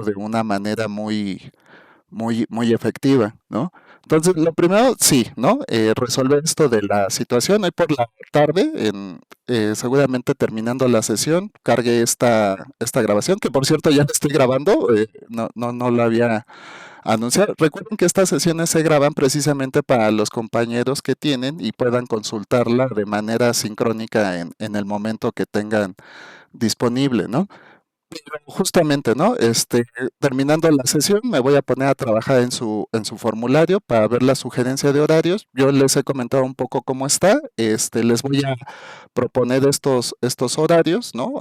de una manera muy efectiva, ¿no? Entonces, lo primero, sí, ¿no? Resolver esto de la situación. Hoy por la tarde, seguramente terminando la sesión, cargue esta grabación, que por cierto ya la estoy grabando, no la había anunciado. Recuerden que estas sesiones se graban precisamente para los compañeros que tienen y puedan consultarla de manera sincrónica en el momento que tengan disponible, ¿no? Justamente, ¿no? Terminando la sesión, me voy a poner a trabajar en su formulario para ver la sugerencia de horarios. Yo les he comentado un poco cómo está. Les voy a proponer estos horarios, ¿no?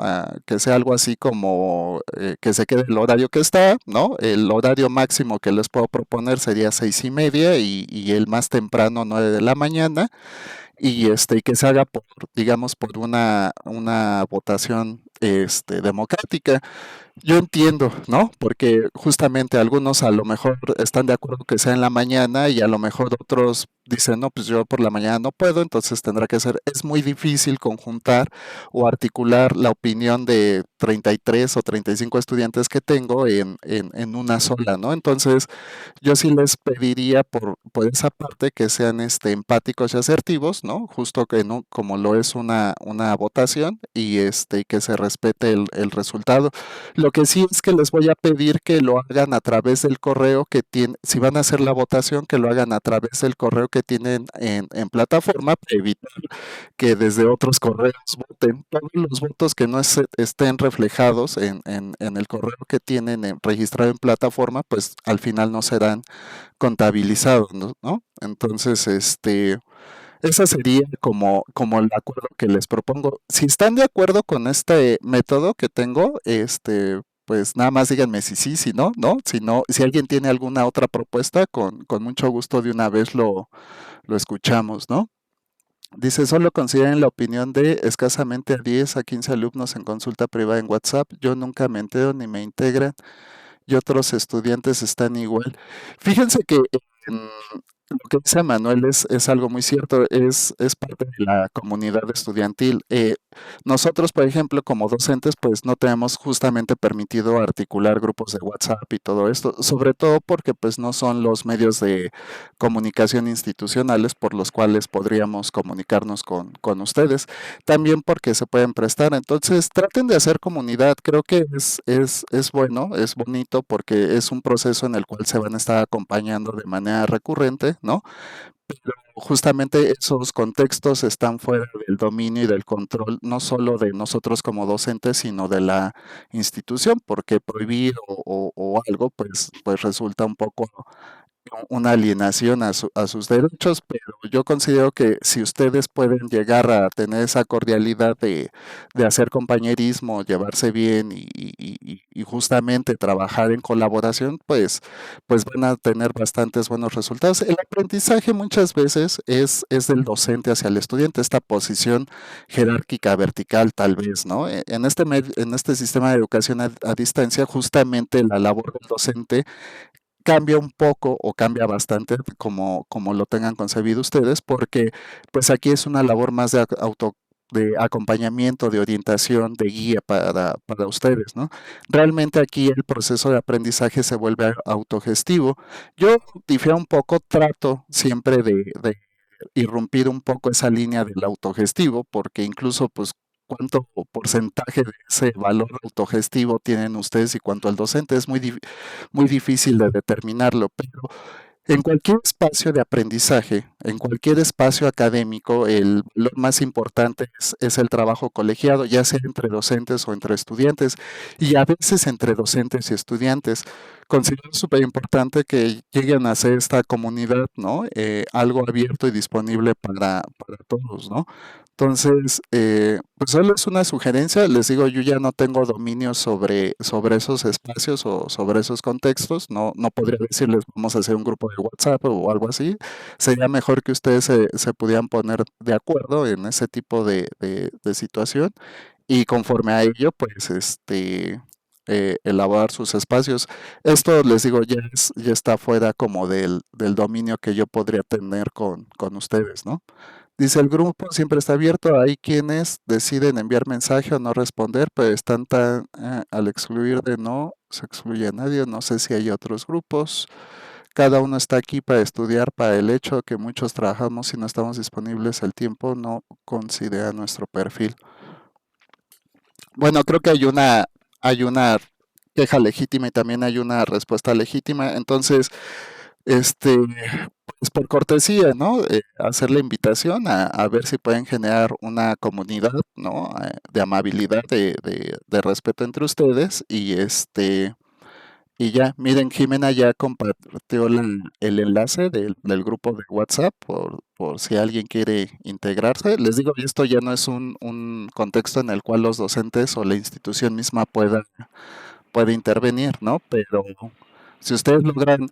Que sea algo así como que se quede el horario que está, ¿no? El horario máximo que les puedo proponer sería 6:30 y el más temprano 9 de la mañana y que se haga por, digamos, por una votación democrática. Yo entiendo, ¿no? Porque justamente algunos a lo mejor están de acuerdo que sea en la mañana y a lo mejor otros dicen, no, pues yo por la mañana no puedo, entonces tendrá que ser. Es muy difícil conjuntar o articular la opinión de 33 o 35 estudiantes que tengo en una sola, ¿no? Entonces, yo sí les pediría por esa parte que sean empáticos y asertivos, ¿no? Justo que no, como lo es una votación y que se respete el resultado. Lo que sí es que les voy a pedir que lo hagan a través del correo que tienen, si van a hacer la votación, que lo hagan a través del correo que tienen en plataforma para evitar que desde otros correos voten. Todos los votos que no estén reflejados en el correo que tienen registrado en plataforma, pues al final no serán contabilizados, ¿no? Entonces, esa sería como el acuerdo que les propongo. Si están de acuerdo con este método que tengo, pues nada más díganme si sí, si no, ¿no? Si no, si alguien tiene alguna otra propuesta, con mucho gusto de una vez lo escuchamos, ¿no? Dice, solo consideren la opinión de escasamente 10 a 15 alumnos en consulta privada en WhatsApp. Yo nunca me entero ni me integran y otros estudiantes están igual. Fíjense que lo que dice Manuel es algo muy cierto, es parte de la comunidad estudiantil. Nosotros, por ejemplo, como docentes, pues no tenemos justamente permitido articular grupos de WhatsApp y todo esto, sobre todo porque pues no son los medios de comunicación institucionales por los cuales podríamos comunicarnos con ustedes, también porque se pueden prestar. Entonces, traten de hacer comunidad, creo que es bueno, es bonito porque es un proceso en el cual se van a estar acompañando de manera recurrente, ¿no? Pero justamente esos contextos están fuera del dominio y del control, no solo de nosotros como docentes, sino de la institución, porque prohibir o algo, pues resulta un poco una alienación a sus derechos, pero yo considero que si ustedes pueden llegar a tener esa cordialidad de hacer compañerismo, llevarse bien y justamente trabajar en colaboración, pues van a tener bastantes buenos resultados. El aprendizaje muchas veces es del docente hacia el estudiante, esta posición jerárquica vertical tal vez, ¿no? En este sistema de educación a distancia, justamente la labor del docente cambia un poco o cambia bastante como lo tengan concebido ustedes, porque pues aquí es una labor más de acompañamiento, de orientación, de guía para ustedes, ¿no? Realmente aquí el proceso de aprendizaje se vuelve autogestivo. Yo difiero un poco, trato siempre de irrumpir un poco esa línea del autogestivo, porque incluso pues cuánto porcentaje de ese valor autogestivo tienen ustedes y cuánto el docente es muy difícil de determinarlo, pero en cualquier espacio de aprendizaje, en cualquier espacio académico, el valor más importante es el trabajo colegiado, ya sea entre docentes o entre estudiantes, y a veces entre docentes y estudiantes. Considero súper importante que lleguen a ser esta comunidad, ¿no? Algo abierto y disponible para todos, ¿no? Entonces, pues solo es una sugerencia, les digo, yo ya no tengo dominio sobre esos espacios o sobre esos contextos, no podría decirles vamos a hacer un grupo de WhatsApp o algo así, sería mejor que ustedes se pudieran poner de acuerdo en ese tipo de situación y conforme a ello, pues, elaborar sus espacios. Esto, les digo, ya está fuera como del dominio que yo podría tener con ustedes, ¿no? Dice, el grupo siempre está abierto. Hay quienes deciden enviar mensaje o no responder, pero están tan, al excluir de no, se excluye a nadie. No sé si hay otros grupos. Cada uno está aquí para estudiar, para el hecho de que muchos trabajamos y no estamos disponibles, el tiempo no considera nuestro perfil. Bueno, creo que hay una queja legítima y también hay una respuesta legítima. Entonces, este, pues por cortesía, ¿no? Hacer la invitación a ver si pueden generar una comunidad, ¿no? De amabilidad, de respeto entre ustedes y ya, miren, Jimena ya compartió el enlace del grupo de WhatsApp por si alguien quiere integrarse. Les digo, esto ya no es un contexto en el cual los docentes o la institución misma puede intervenir, ¿no? Pero si ustedes logran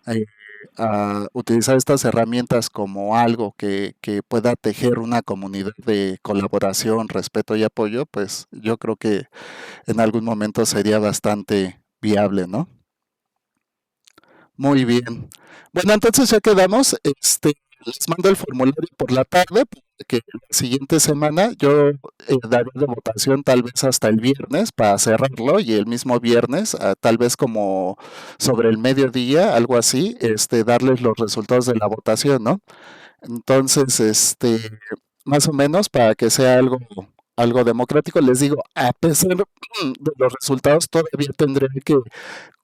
utilizar estas herramientas como algo que pueda tejer una comunidad de colaboración, respeto y apoyo, pues yo creo que en algún momento sería bastante viable, ¿no? Muy bien. Bueno, entonces ya quedamos. Les mando el formulario por la tarde, que la siguiente semana yo daré de votación tal vez hasta el viernes para cerrarlo y el mismo viernes, tal vez como sobre el mediodía, algo así, darles los resultados de la votación, ¿no? Entonces, más o menos para que sea algo democrático, les digo, a pesar de los resultados, todavía tendré que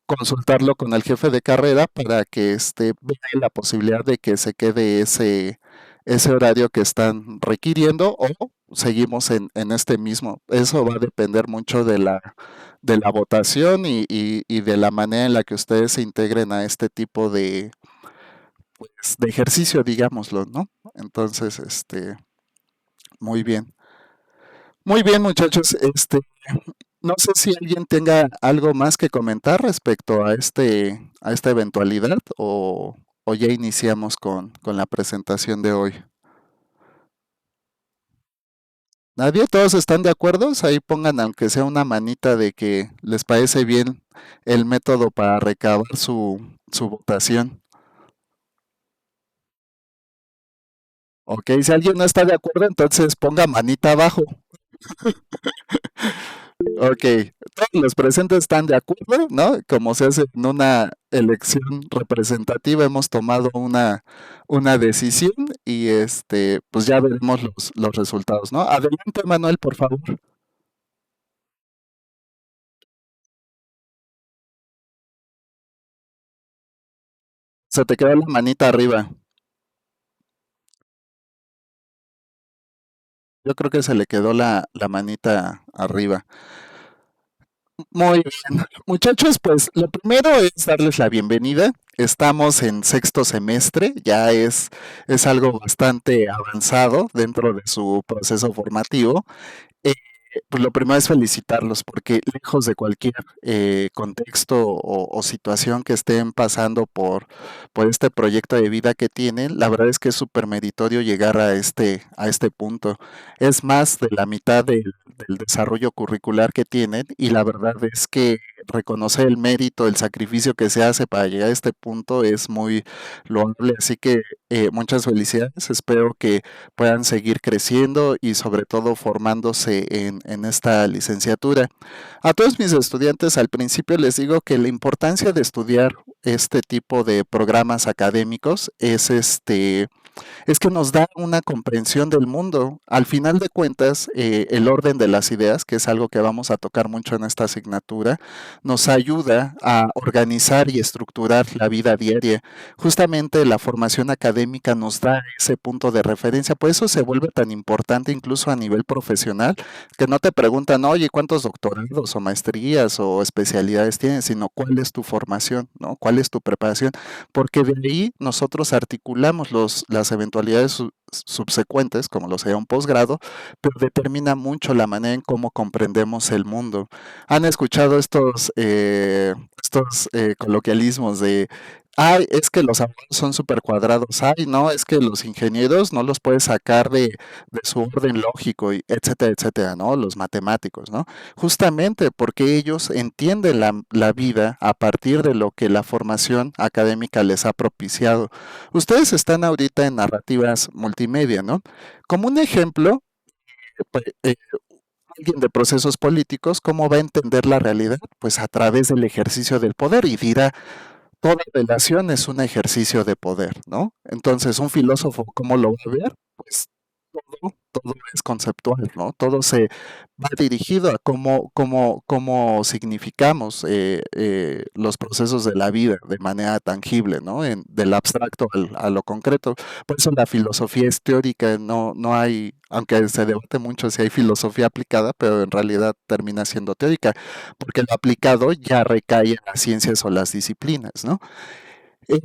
consultarlo con el jefe de carrera para que vea la posibilidad de que se quede ese horario que están requiriendo o seguimos en este mismo. Eso va a depender mucho de la votación y de la manera en la que ustedes se integren a este tipo de ejercicio, digámoslo, ¿no? Entonces, muy bien. Muy bien, muchachos. No sé si alguien tenga algo más que comentar respecto a esta eventualidad o ya iniciamos con la presentación de hoy. ¿Nadie? ¿Todos están de acuerdo? Ahí pongan aunque sea una manita de que les parece bien el método para recabar su votación. Ok, si alguien no está de acuerdo, entonces ponga manita abajo. Ok, todos los presentes están de acuerdo, ¿no? Como se hace en una elección representativa, hemos tomado una decisión y pues ya veremos los resultados, ¿no? Adelante, Manuel, por favor. Se te queda la manita arriba. Yo creo que se le quedó la manita arriba. Muy bien. Muchachos, pues lo primero es darles la bienvenida. Estamos en sexto semestre, ya es algo bastante avanzado dentro de su proceso formativo. Eh, pues lo primero es felicitarlos porque lejos de cualquier contexto o situación que estén pasando por este proyecto de vida que tienen, la verdad es que es súper meritorio llegar a este punto. Es más de la mitad del desarrollo curricular que tienen y la verdad es que reconocer el mérito, el sacrificio que se hace para llegar a este punto es muy loable. Así que muchas felicidades. Espero que puedan seguir creciendo y sobre todo formándose en esta licenciatura. A todos mis estudiantes al principio les digo que la importancia de estudiar este tipo de programas académicos es que nos da una comprensión del mundo. Al final de cuentas, el orden de las ideas, que es algo que vamos a tocar mucho en esta asignatura, nos ayuda a organizar y estructurar la vida diaria. Justamente la formación académica nos da ese punto de referencia, por eso se vuelve tan importante incluso a nivel profesional, que no te preguntan, oye, ¿cuántos doctorados o maestrías o especialidades tienes? Sino cuál es tu formación, ¿no? ¿Cuál es tu preparación? Porque de ahí nosotros articulamos las eventualidades subsecuentes, como lo sería un posgrado, pero determina mucho la manera en cómo comprendemos el mundo. ¿Han escuchado estos coloquialismos de, ay, es que los abogados son súper cuadrados, ay, no, es que los ingenieros no los puedes sacar de su orden lógico, y etcétera, etcétera, ¿no? Los matemáticos, ¿no? Justamente porque ellos entienden la vida a partir de lo que la formación académica les ha propiciado. Ustedes están ahorita en narrativas multimedia, ¿no? Como un ejemplo, pues, alguien de procesos políticos, ¿cómo va a entender la realidad? Pues a través del ejercicio del poder y dirá, toda relación es un ejercicio de poder, ¿no? Entonces, un filósofo, ¿cómo lo va a ver? Pues todo es conceptual, ¿no? Todo se va dirigido a cómo significamos los procesos de la vida de manera tangible, ¿no? Del abstracto a lo concreto. Por eso la filosofía es teórica, no hay, aunque se debate mucho si hay filosofía aplicada, pero en realidad termina siendo teórica, porque lo aplicado ya recae en las ciencias o las disciplinas, ¿no? Eh,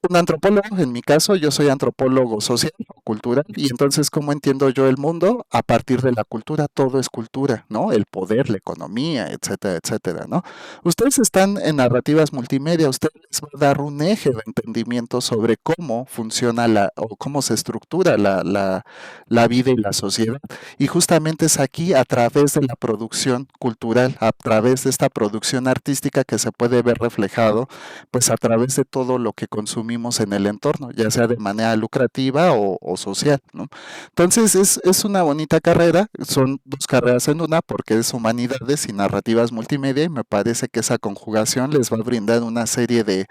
un antropólogo, en mi caso, yo soy antropólogo social o cultural, y entonces, ¿cómo entiendo yo el mundo? A partir de la cultura, todo es cultura, ¿no? El poder, la economía, etcétera, etcétera, ¿no? Ustedes están en narrativas multimedia, ustedes les va a dar un eje de entendimiento sobre cómo funciona o cómo se estructura la vida y la sociedad. Y justamente es aquí, a través de la producción cultural, a través de esta producción artística que se puede ver reflejado pues a través de todo lo que consumimos en el entorno, ya sea de manera lucrativa o social, ¿no? Entonces es una bonita carrera, son dos carreras en una porque es humanidades y narrativas multimedia y me parece que esa conjugación les va a brindar una serie de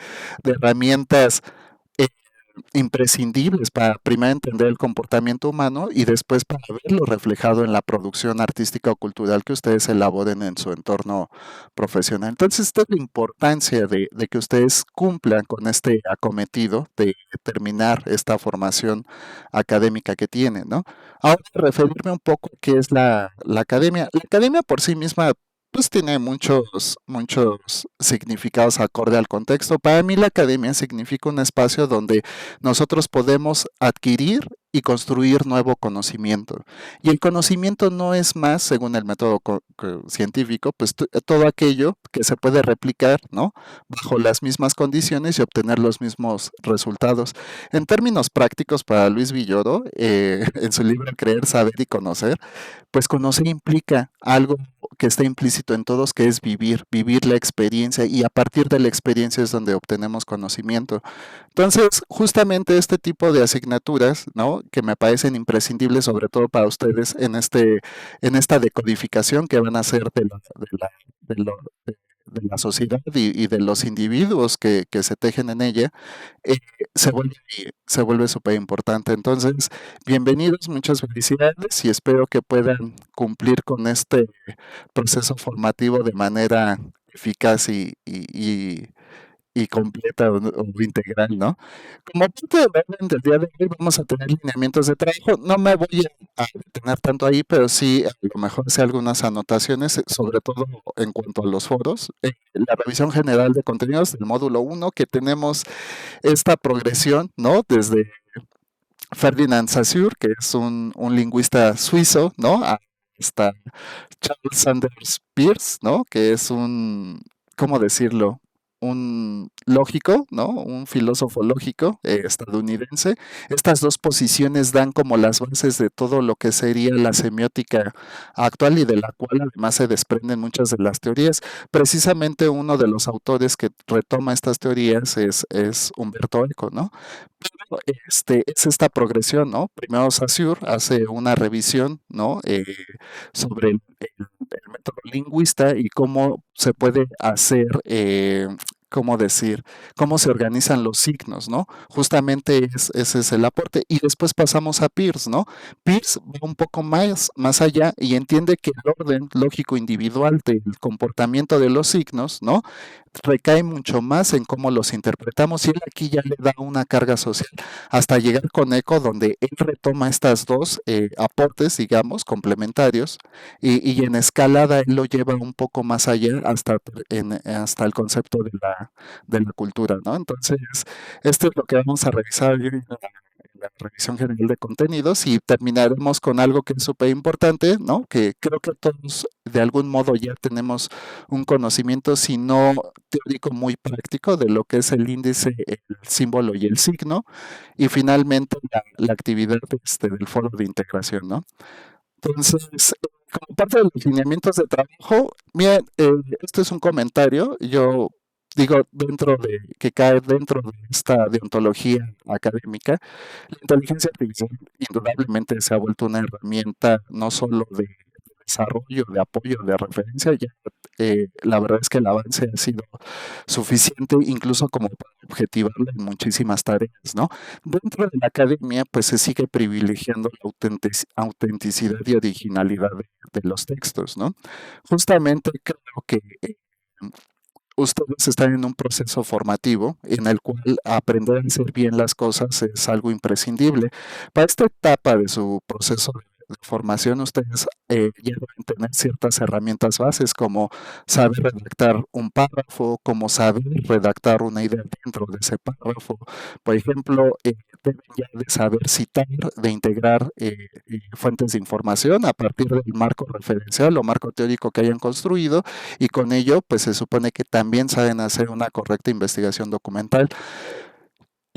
herramientas eh, imprescindibles para primero entender el comportamiento humano y después para verlo reflejado en la producción artística o cultural que ustedes elaboren en su entorno profesional. Entonces, esta es la importancia de que ustedes cumplan con este acometido de terminar esta formación académica que tienen, ¿no? Ahora, referirme un poco a qué es la academia. La academia por sí misma pues tiene muchos significados acorde al contexto. Para mí la academia significa un espacio donde nosotros podemos adquirir y construir nuevo conocimiento. Y el conocimiento no es más, según el método científico, pues todo aquello que se puede replicar, ¿no? Bajo las mismas condiciones y obtener los mismos resultados. En términos prácticos, para Luis Villoro, en su libro Creer, Saber y Conocer, pues conocer implica algo que está implícito en todos, que es vivir la experiencia y a partir de la experiencia es donde obtenemos conocimiento. Entonces, justamente este tipo de asignaturas, ¿no? Que me parecen imprescindibles, sobre todo para ustedes en esta decodificación que van a hacer de lo- de la sociedad y de los individuos que se tejen en ella, eh, se vuelve súper importante. Entonces, bienvenidos, muchas felicidades y espero que puedan cumplir con este proceso formativo de manera eficaz y completa o integral, ¿no? Como parte del orden del día de hoy vamos a tener lineamientos de trabajo. No me voy a detener tanto ahí, pero sí a lo mejor hacer algunas anotaciones, sobre todo en cuanto a los foros. La revisión general de contenidos del módulo uno que tenemos esta progresión, ¿no? Desde Ferdinand Saussure, que es un lingüista suizo, ¿no? Hasta Charles Sanders Peirce, ¿no? Que es ¿cómo decirlo? Un lógico, ¿no? Un filósofo lógico estadounidense. Estas dos posiciones dan como las bases de todo lo que sería la semiótica actual y de la cual además se desprenden muchas de las teorías. Precisamente uno de los autores que retoma estas teorías es Humberto Eco, ¿no? Es esta progresión, ¿no? Primero Saussure hace una revisión, ¿no? Sobre el método lingüista y cómo se puede hacer, ¿cómo decir? Cómo se organizan los signos, ¿no? Justamente ese es el aporte. Y después pasamos a Peirce, ¿no? Peirce va un poco más allá y entiende que el orden lógico individual del comportamiento de los signos, ¿no? Recae mucho más en cómo los interpretamos y él aquí ya le da una carga social hasta llegar con Eco donde él retoma estas dos aportes, digamos, complementarios y en escalada él lo lleva un poco más allá hasta el concepto de la cultura, ¿no? Entonces, esto es lo que vamos a revisar hoy en la revisión general de contenidos y terminaremos con algo que es súper importante, ¿no? Que creo que todos de algún modo ya tenemos un conocimiento, si no teórico, muy práctico de lo que es el índice, el símbolo y el signo, y finalmente la actividad del foro de integración, ¿no? Entonces, como parte de los lineamientos de trabajo, miren, esto es un comentario, yo digo, dentro de, que cae dentro de esta deontología académica, la inteligencia artificial indudablemente se ha vuelto una herramienta no solo de desarrollo, de apoyo, de referencia, ya la verdad es que el avance ha sido suficiente incluso como para objetivarla en muchísimas tareas, ¿no? Dentro de la academia, pues se sigue privilegiando la autenticidad y originalidad de los textos, ¿no? Justamente creo que ustedes están en un proceso formativo en el cual aprender a hacer bien las cosas es algo imprescindible. Para esta etapa de su proceso de formación, ustedes ya deben tener ciertas herramientas bases como saber redactar un párrafo, como saber redactar una idea dentro de ese párrafo. Por ejemplo, deben ya de saber citar, de integrar fuentes de información a partir del marco referencial o marco teórico que hayan construido y con ello pues se supone que también saben hacer una correcta investigación documental.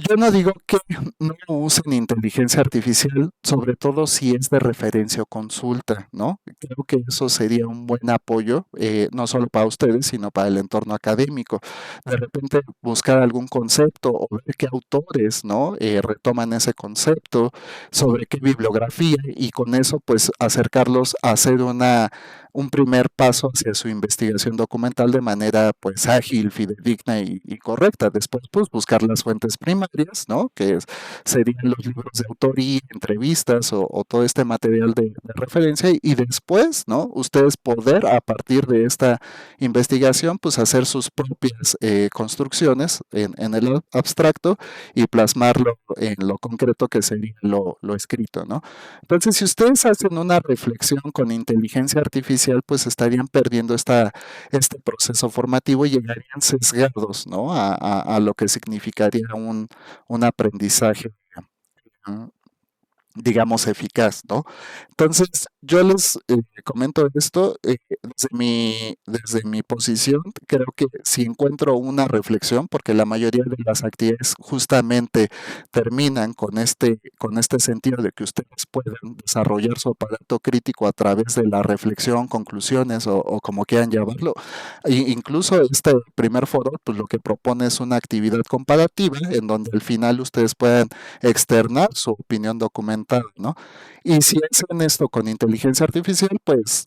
Yo no digo que no usen inteligencia artificial, sobre todo si es de referencia o consulta, ¿no? Creo que eso sería un buen apoyo, no solo para ustedes, sino para el entorno académico. De repente buscar algún concepto o ver qué autores, ¿no? Retoman ese concepto, sobre qué bibliografía y con eso pues acercarlos a hacer un primer paso hacia su investigación documental de manera pues ágil, fidedigna y correcta. Después pues buscar las fuentes primarias, ¿no? Serían los libros de autoría, entrevistas o todo este material de referencia y después, ¿no? Ustedes poder a partir de esta investigación pues hacer sus propias construcciones en el abstracto y plasmarlo en lo concreto que sería lo escrito, ¿no? Entonces, si ustedes hacen una reflexión con inteligencia artificial, pues estarían perdiendo este proceso formativo y llegarían sesgados, ¿no? A lo que significaría un aprendizaje, ¿no? Digamos, eficaz, ¿no? Entonces, yo les comento esto desde mi posición. Creo que si encuentro una reflexión, porque la mayoría de las actividades justamente terminan con este sentido de que ustedes pueden desarrollar su aparato crítico a través de la reflexión, conclusiones o como quieran llamarlo. Incluso este primer foro, pues lo que propone es una actividad comparativa en donde al final ustedes puedan externar su opinión documental, ¿no? Y si hacen esto con inteligencia artificial, pues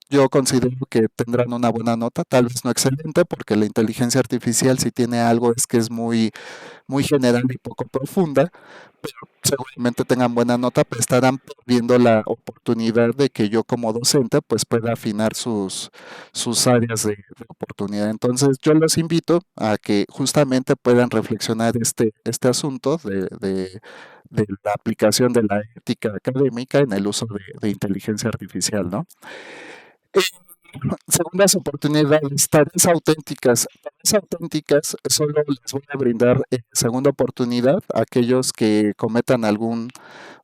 yo considero que tendrán una buena nota, tal vez no excelente, porque la inteligencia artificial si tiene algo es que es muy general y poco profunda, pero seguramente tengan buena nota, pero estarán perdiendo la oportunidad de que yo como docente pues pueda afinar sus áreas de oportunidad. Entonces yo los invito a que justamente puedan reflexionar este asunto de la aplicación de la ética académica en el uso de inteligencia artificial, ¿no? Eh, Segundas oportunidades, tareas auténticas. Tareas auténticas solo les voy a brindar segunda oportunidad a aquellos que cometan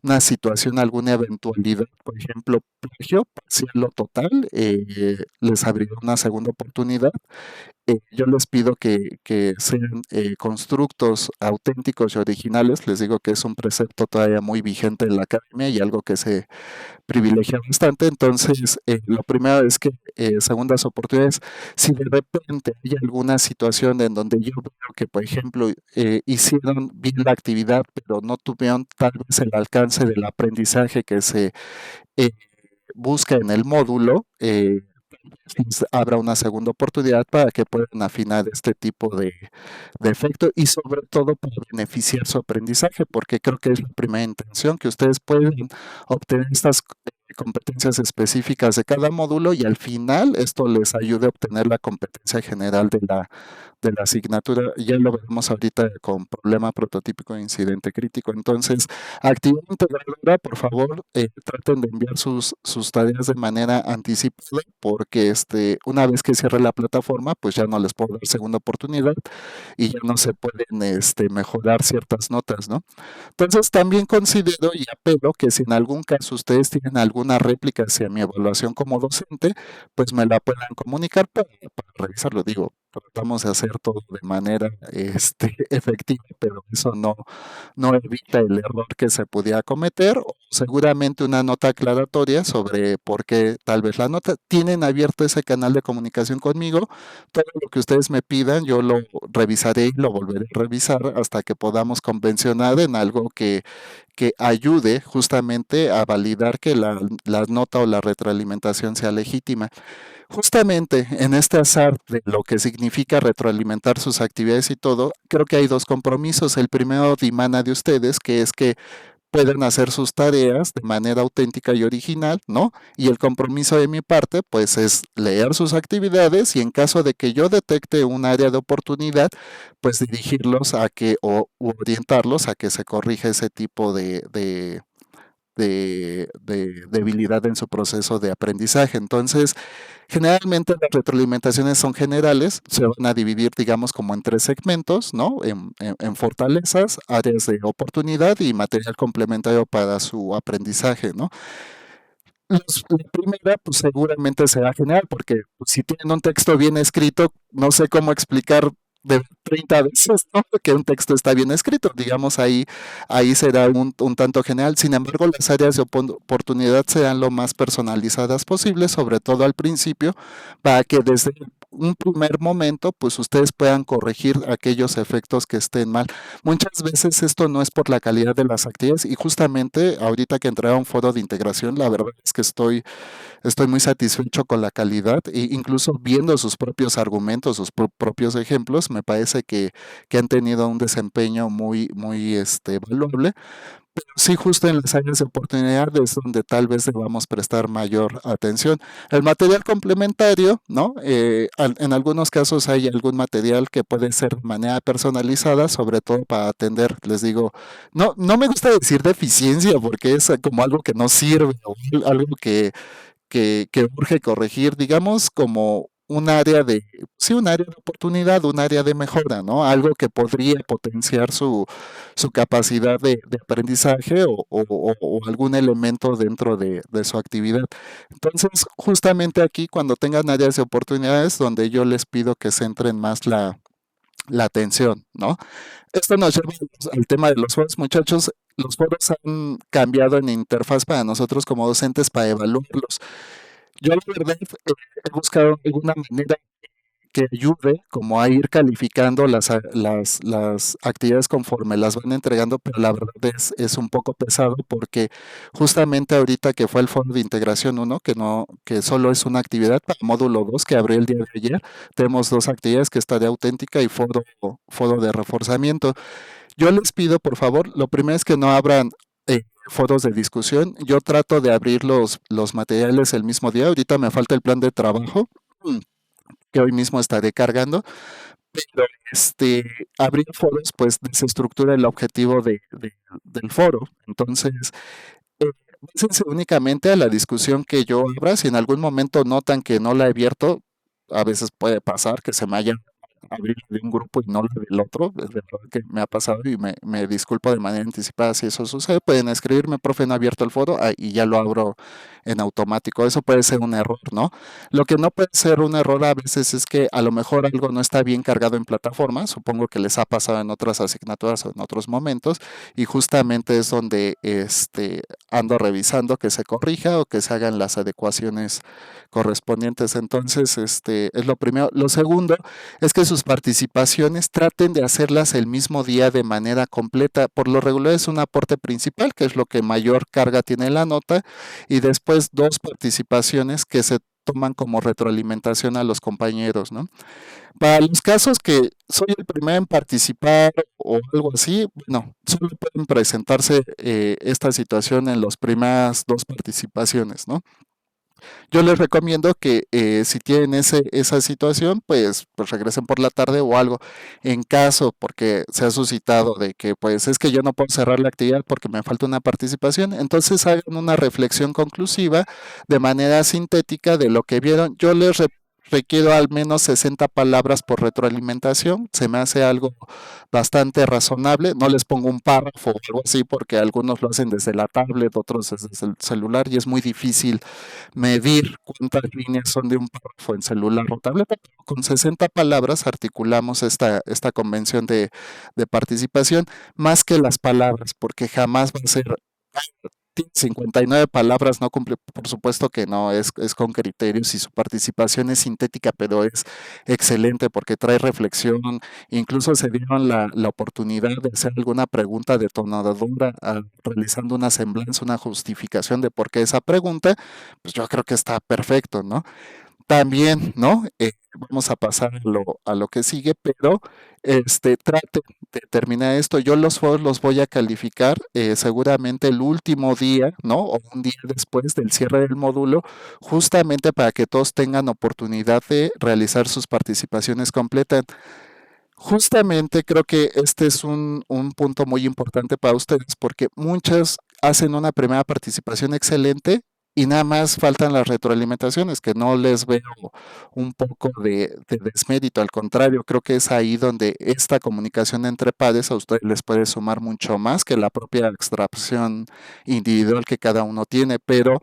una situación, alguna eventualidad, por ejemplo, plagio parcial o total, les abriré una segunda oportunidad. Yo les pido que sean constructos auténticos y originales. Les digo que es un precepto todavía muy vigente en la academia y algo que se privilegia bastante. Entonces, lo primero es que segundas oportunidades, si de repente hay alguna situación en donde yo veo que, por ejemplo, hicieron bien la actividad, pero no tuvieron tal vez el alcance del aprendizaje que se eh, busca en el módulo, les abra una segunda oportunidad para que puedan afinar este tipo de efecto y sobre todo para beneficiar su aprendizaje, porque creo que es la primera intención, que ustedes pueden obtener estas competencias específicas de cada módulo y al final esto les ayude a obtener la competencia general de la asignatura. Ya lo veremos ahorita con problema prototípico e incidente crítico. Entonces, actividad integradora, por favor, traten de enviar sus tareas de manera anticipada porque una vez que cierre la plataforma, pues ya no les puedo dar segunda oportunidad y ya no se pueden mejorar ciertas notas, ¿no? Entonces, también considero y apelo que si en algún caso ustedes tienen alguna réplica hacia mi evaluación como docente, pues me la puedan comunicar para revisarlo. Digo, tratamos de hacer todo de manera efectiva, pero eso no evita el error que se pudiera cometer, o seguramente una nota aclaratoria sobre por qué tal vez la nota. Tienen abierto ese canal de comunicación conmigo. Todo lo que ustedes me pidan, yo lo revisaré y lo volveré a revisar hasta que podamos convencionar en algo que ayude justamente a validar que la nota o la retroalimentación sea legítima. Justamente en este azar de lo que significa retroalimentar sus actividades y todo, creo que hay dos compromisos. El primero dimana de ustedes, que es que pueden hacer sus tareas de manera auténtica y original, ¿no? Y el compromiso de mi parte, pues es leer sus actividades y en caso de que yo detecte un área de oportunidad, pues dirigirlos a que o orientarlos a que se corrija ese tipo de debilidad en su proceso de aprendizaje. Entonces, generalmente las retroalimentaciones son generales, se van a dividir, digamos, como en tres segmentos, ¿no? En fortalezas, áreas de oportunidad y material complementario para su aprendizaje, ¿no? La primera, pues seguramente será general, porque pues, si tienen un texto bien escrito, no sé cómo explicar de 30 veces, ¿no? Que un texto está bien escrito, digamos, ahí será un tanto general. Sin embargo, las áreas de oportunidad serán lo más personalizadas posible, sobre todo al principio, para que desde un primer momento, pues ustedes puedan corregir aquellos efectos que estén mal. Muchas veces esto no es por la calidad de las actividades y justamente ahorita que entré a un foro de integración, la verdad es que estoy muy satisfecho con la calidad e incluso viendo sus propios argumentos, sus propios ejemplos, me parece que han tenido un desempeño muy valuable. Pero sí, justo en las áreas de oportunidad es donde tal vez debamos prestar mayor atención. El material complementario, ¿no? En algunos casos hay algún material que puede ser de manera personalizada, sobre todo para atender, les digo, no me gusta decir deficiencia porque es como algo que no sirve o algo que urge corregir, digamos, como un área sí, un área de oportunidad, un área de mejora, ¿no? Algo que podría potenciar su capacidad de aprendizaje o algún elemento dentro de su actividad. Entonces, justamente aquí, cuando tengan áreas de oportunidades, donde yo les pido que centren más la atención, ¿no? Esto nos lleva al tema de los foros, muchachos. Los foros han cambiado en interfaz para nosotros como docentes para evaluarlos. Yo la verdad he buscado alguna manera que ayude como a ir calificando las actividades conforme las van entregando, pero la verdad es un poco pesado porque justamente ahorita que fue el Foro de Integración uno que no, que solo es una actividad para módulo 2 que abrió el día de ayer, tenemos dos actividades que está de auténtica y foro de reforzamiento. Yo les pido, por favor, lo primero es que no abran foros de discusión. Yo trato de abrir los materiales el mismo día. Ahorita me falta el plan de trabajo que hoy mismo estaré cargando, pero abrir foros pues desestructura el objetivo del foro. Entonces, eh, básense únicamente a la discusión que yo abra. Si en algún momento notan que no la he abierto, a veces puede pasar que se me haya abrir de un grupo y no la del otro, es verdad que me ha pasado y me disculpo de manera anticipada si eso sucede. Pueden escribirme, profe, no ha abierto el foro y ya lo abro en automático. Eso puede ser un error, ¿no? Lo que no puede ser un error a veces es que a lo mejor algo no está bien cargado en plataforma, supongo que les ha pasado en otras asignaturas o en otros momentos, y justamente es donde ando revisando que se corrija o que se hagan las adecuaciones correspondientes. Entonces, es lo primero. Lo segundo es que sus participaciones traten de hacerlas el mismo día de manera completa. Por lo regular es un aporte principal, que es lo que mayor carga tiene la nota, y después dos participaciones que se toman como retroalimentación a los compañeros, ¿no? Para los casos que soy el primero en participar o algo así, bueno, solo pueden presentarse esta situación en las primeras dos participaciones, ¿no? Yo les recomiendo que si tienen esa situación, pues regresen por la tarde o algo. En caso, porque se ha suscitado de que pues es que yo no puedo cerrar la actividad porque me falta una participación, entonces hagan una reflexión conclusiva de manera sintética de lo que vieron. Yo les requiero al menos 60 palabras por retroalimentación. Se me hace algo bastante razonable. No les pongo un párrafo o algo así porque algunos lo hacen desde la tablet, otros desde el celular y es muy difícil medir cuántas líneas son de un párrafo en celular o tableta. Con 60 palabras articulamos esta convención de participación, más que las palabras, porque jamás va a ser 59 palabras, no cumple, por supuesto que no, es con criterios y su participación es sintética, pero es excelente porque trae reflexión, incluso se dieron la oportunidad de hacer alguna pregunta detonadora realizando una semblanza, una justificación de por qué esa pregunta, pues yo creo que está perfecto, ¿no? También, ¿no? Vamos a pasar a lo que sigue, pero trate de terminar esto. Yo los foros los voy a calificar seguramente el último día, ¿no? O un día después del cierre del módulo, justamente para que todos tengan oportunidad de realizar sus participaciones completas. Justamente creo que este es un punto muy importante para ustedes porque muchas hacen una primera participación excelente y nada más faltan las retroalimentaciones, que no les veo un poco de desmérito, al contrario, creo que es ahí donde esta comunicación entre pares a ustedes les puede sumar mucho más que la propia extracción individual que cada uno tiene, pero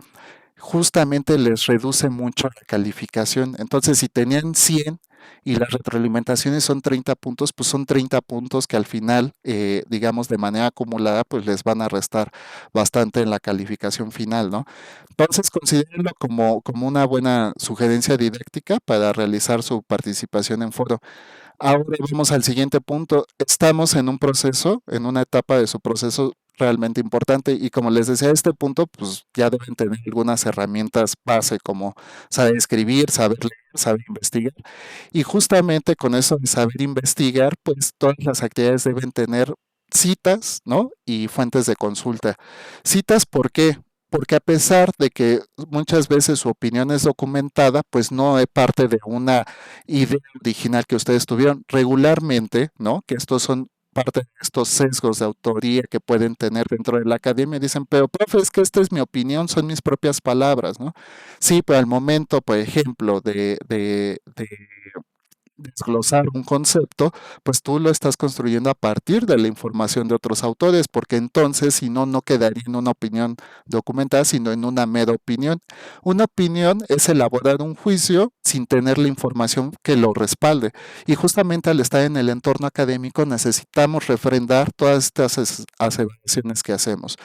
justamente les reduce mucho la calificación. Entonces, si tenían 100 y las retroalimentaciones son 30 puntos, pues son 30 puntos que al final, digamos, de manera acumulada, pues les van a restar bastante en la calificación final, ¿no? Entonces, considérenlo como una buena sugerencia didáctica para realizar su participación en foro. Ahora vamos al siguiente punto. Estamos en un proceso, en una etapa de su proceso realmente importante y como les decía, a este punto pues ya deben tener algunas herramientas base como saber escribir, saber leer, saber investigar. Y justamente con eso de saber investigar, pues todas las actividades deben tener citas, ¿no? Y fuentes de consulta. Citas, ¿por qué? Porque a pesar de que muchas veces su opinión es documentada, pues no es parte de una idea original que ustedes tuvieron regularmente, ¿no? Que estos son parte de estos sesgos de autoría que pueden tener dentro de la academia. Dicen, pero profe, es que esta es mi opinión, son mis propias palabras, ¿no? Sí, pero al momento, por ejemplo, de desglosar un concepto, pues tú lo estás construyendo a partir de la información de otros autores, porque entonces si no, no quedaría en una opinión documentada, sino en una mera opinión. Una opinión es elaborar un juicio sin tener la información que lo respalde. Y justamente al estar en el entorno académico necesitamos refrendar todas estas aseveraciones que hacemos.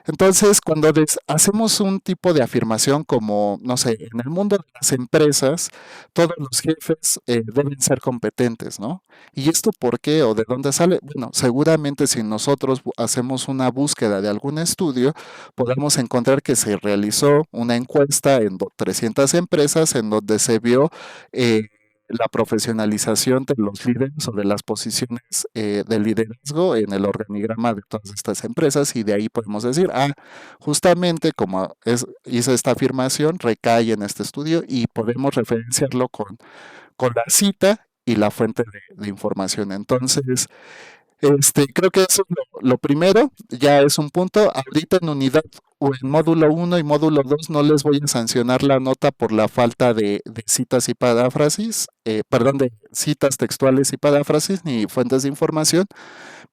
Entonces, cuando hacemos un tipo de afirmación como, no sé, en el mundo de las empresas, todos los jefes deben ser competentes, ¿no? ¿Y esto por qué o de dónde sale? Bueno, seguramente si nosotros hacemos una búsqueda de algún estudio, podemos encontrar que se realizó una encuesta en 300 empresas en donde se vio la profesionalización de los líderes o de las posiciones de liderazgo en el organigrama de todas estas empresas y de ahí podemos decir, justamente como hice esta afirmación, recae en este estudio y podemos referenciarlo con la cita y la fuente de información. Entonces, creo que eso es lo primero, ya es un punto. Ahorita en unidad o en módulo uno y módulo 2 no les voy a sancionar la nota por la falta de citas y paráfrasis, perdón, de citas textuales y paráfrasis ni fuentes de información,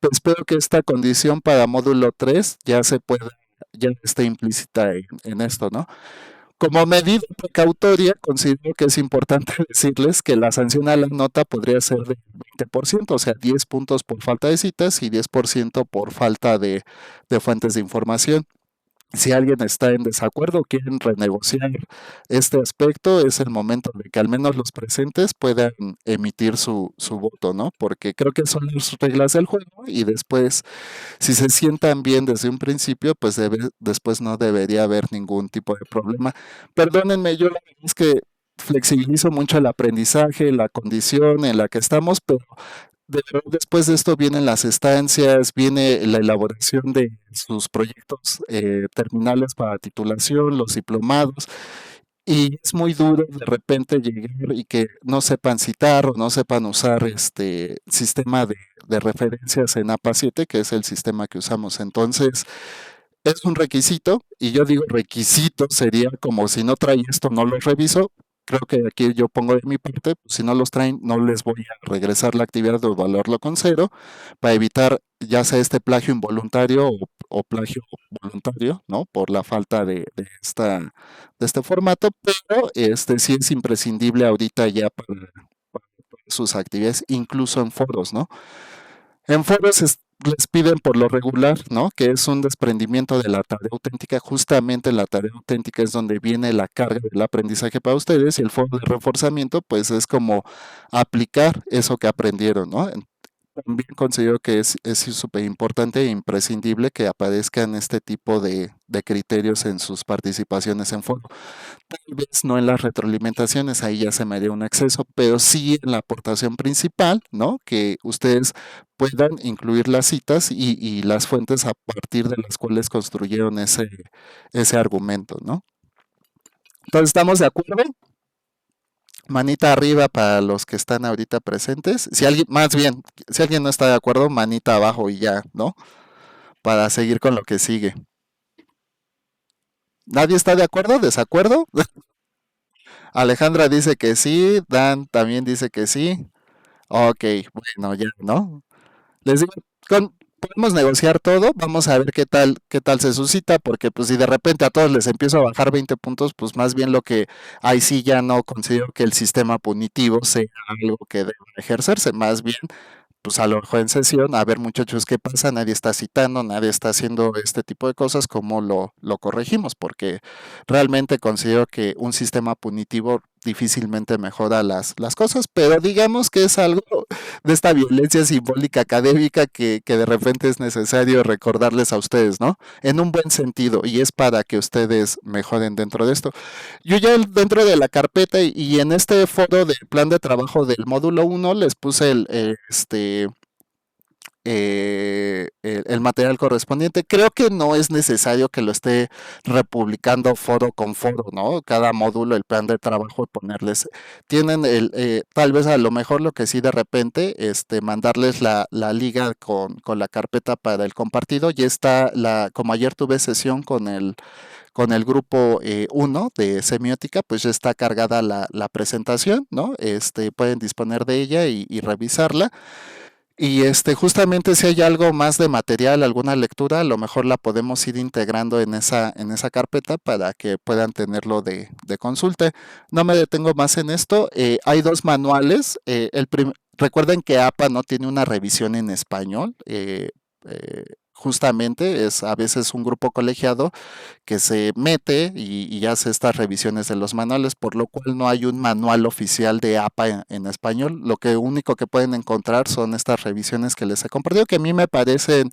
pero espero que esta condición para módulo 3 ya esté implícita en esto, ¿no? Como medida precautoria, considero que es importante decirles que la sanción a la nota podría ser de 20%, o sea, 10 puntos por falta de citas y 10% por falta de fuentes de información. Si alguien está en desacuerdo o quieren renegociar este aspecto, es el momento de que al menos los presentes puedan emitir su voto, ¿no? Porque creo que son las reglas del juego y después si se sientan bien desde un principio, pues después no debería haber ningún tipo de problema. Perdónenme, yo la verdad es que flexibilizo mucho el aprendizaje, la condición en la que estamos, pero después de esto vienen las estancias, viene la elaboración de sus proyectos terminales para titulación, los diplomados, y es muy duro de repente llegar y que no sepan citar o no sepan usar este sistema de referencias en APA 7, que es el sistema que usamos. Entonces, es un requisito, y yo digo requisito, sería como si no trae esto, no lo reviso, creo que aquí yo pongo de mi parte, pues, si no los traen, no les voy a regresar la actividad o evaluarlo con cero para evitar ya sea este plagio involuntario o plagio voluntario, ¿no? Por la falta de este formato, pero sí es imprescindible ahorita ya para sus actividades, incluso en foros, ¿no? En foros les piden por lo regular, ¿no? Que es un desprendimiento de la tarea auténtica. Justamente la tarea auténtica es donde viene la carga del aprendizaje para ustedes y el foro de reforzamiento, pues es como aplicar eso que aprendieron, ¿no? También considero que es súper importante e imprescindible que aparezcan este tipo de criterios en sus participaciones en foro. Tal vez no en las retroalimentaciones, ahí ya se me haría un exceso, pero sí en la aportación principal, ¿no? Que ustedes puedan incluir las citas y las fuentes a partir de las cuales construyeron ese argumento, ¿no? Entonces, ¿estamos de acuerdo? Manita arriba para los que están ahorita presentes. Si alguien, más bien, si alguien no está de acuerdo, manita abajo y ya, ¿no? Para seguir con lo que sigue. ¿Nadie está de acuerdo? ¿Desacuerdo? Alejandra dice que sí, Dan también dice que sí. Ok, bueno, ya, ¿no? Les digo, podemos negociar todo, vamos a ver qué tal se suscita, porque pues si de repente a todos les empiezo a bajar 20 puntos, pues más bien lo que ahí sí ya no considero que el sistema punitivo sea algo que deba ejercerse, más bien pues a lo mejor en sesión, a ver muchachos qué pasa, nadie está citando, nadie está haciendo este tipo de cosas, ¿cómo lo corregimos? Porque realmente considero que un sistema punitivo difícilmente mejora las cosas, pero digamos que es algo de esta violencia simbólica académica que de repente es necesario recordarles a ustedes, ¿no? En un buen sentido, y es para que ustedes mejoren dentro de esto. Yo ya dentro de la carpeta y en este foro del plan de trabajo del módulo uno les puse el material correspondiente. Creo que no es necesario que lo esté republicando foro con foro, ¿no? Cada módulo, el plan de trabajo, ponerles, tienen tal vez a lo mejor lo que sí de repente, mandarles la liga con la carpeta para el compartido. Ya está como ayer tuve sesión con el grupo 1 de semiótica, pues ya está cargada la presentación, ¿no? Pueden disponer de ella y revisarla. Y justamente si hay algo más de material, alguna lectura, a lo mejor la podemos ir integrando en esa carpeta para que puedan tenerlo de consulta. No me detengo más en esto. Hay dos manuales. Recuerden que APA no tiene una revisión en español. Justamente es a veces un grupo colegiado que se mete y hace estas revisiones de los manuales, por lo cual no hay un manual oficial de APA en español. Lo que único que pueden encontrar son estas revisiones que les he compartido, que a mí me parecen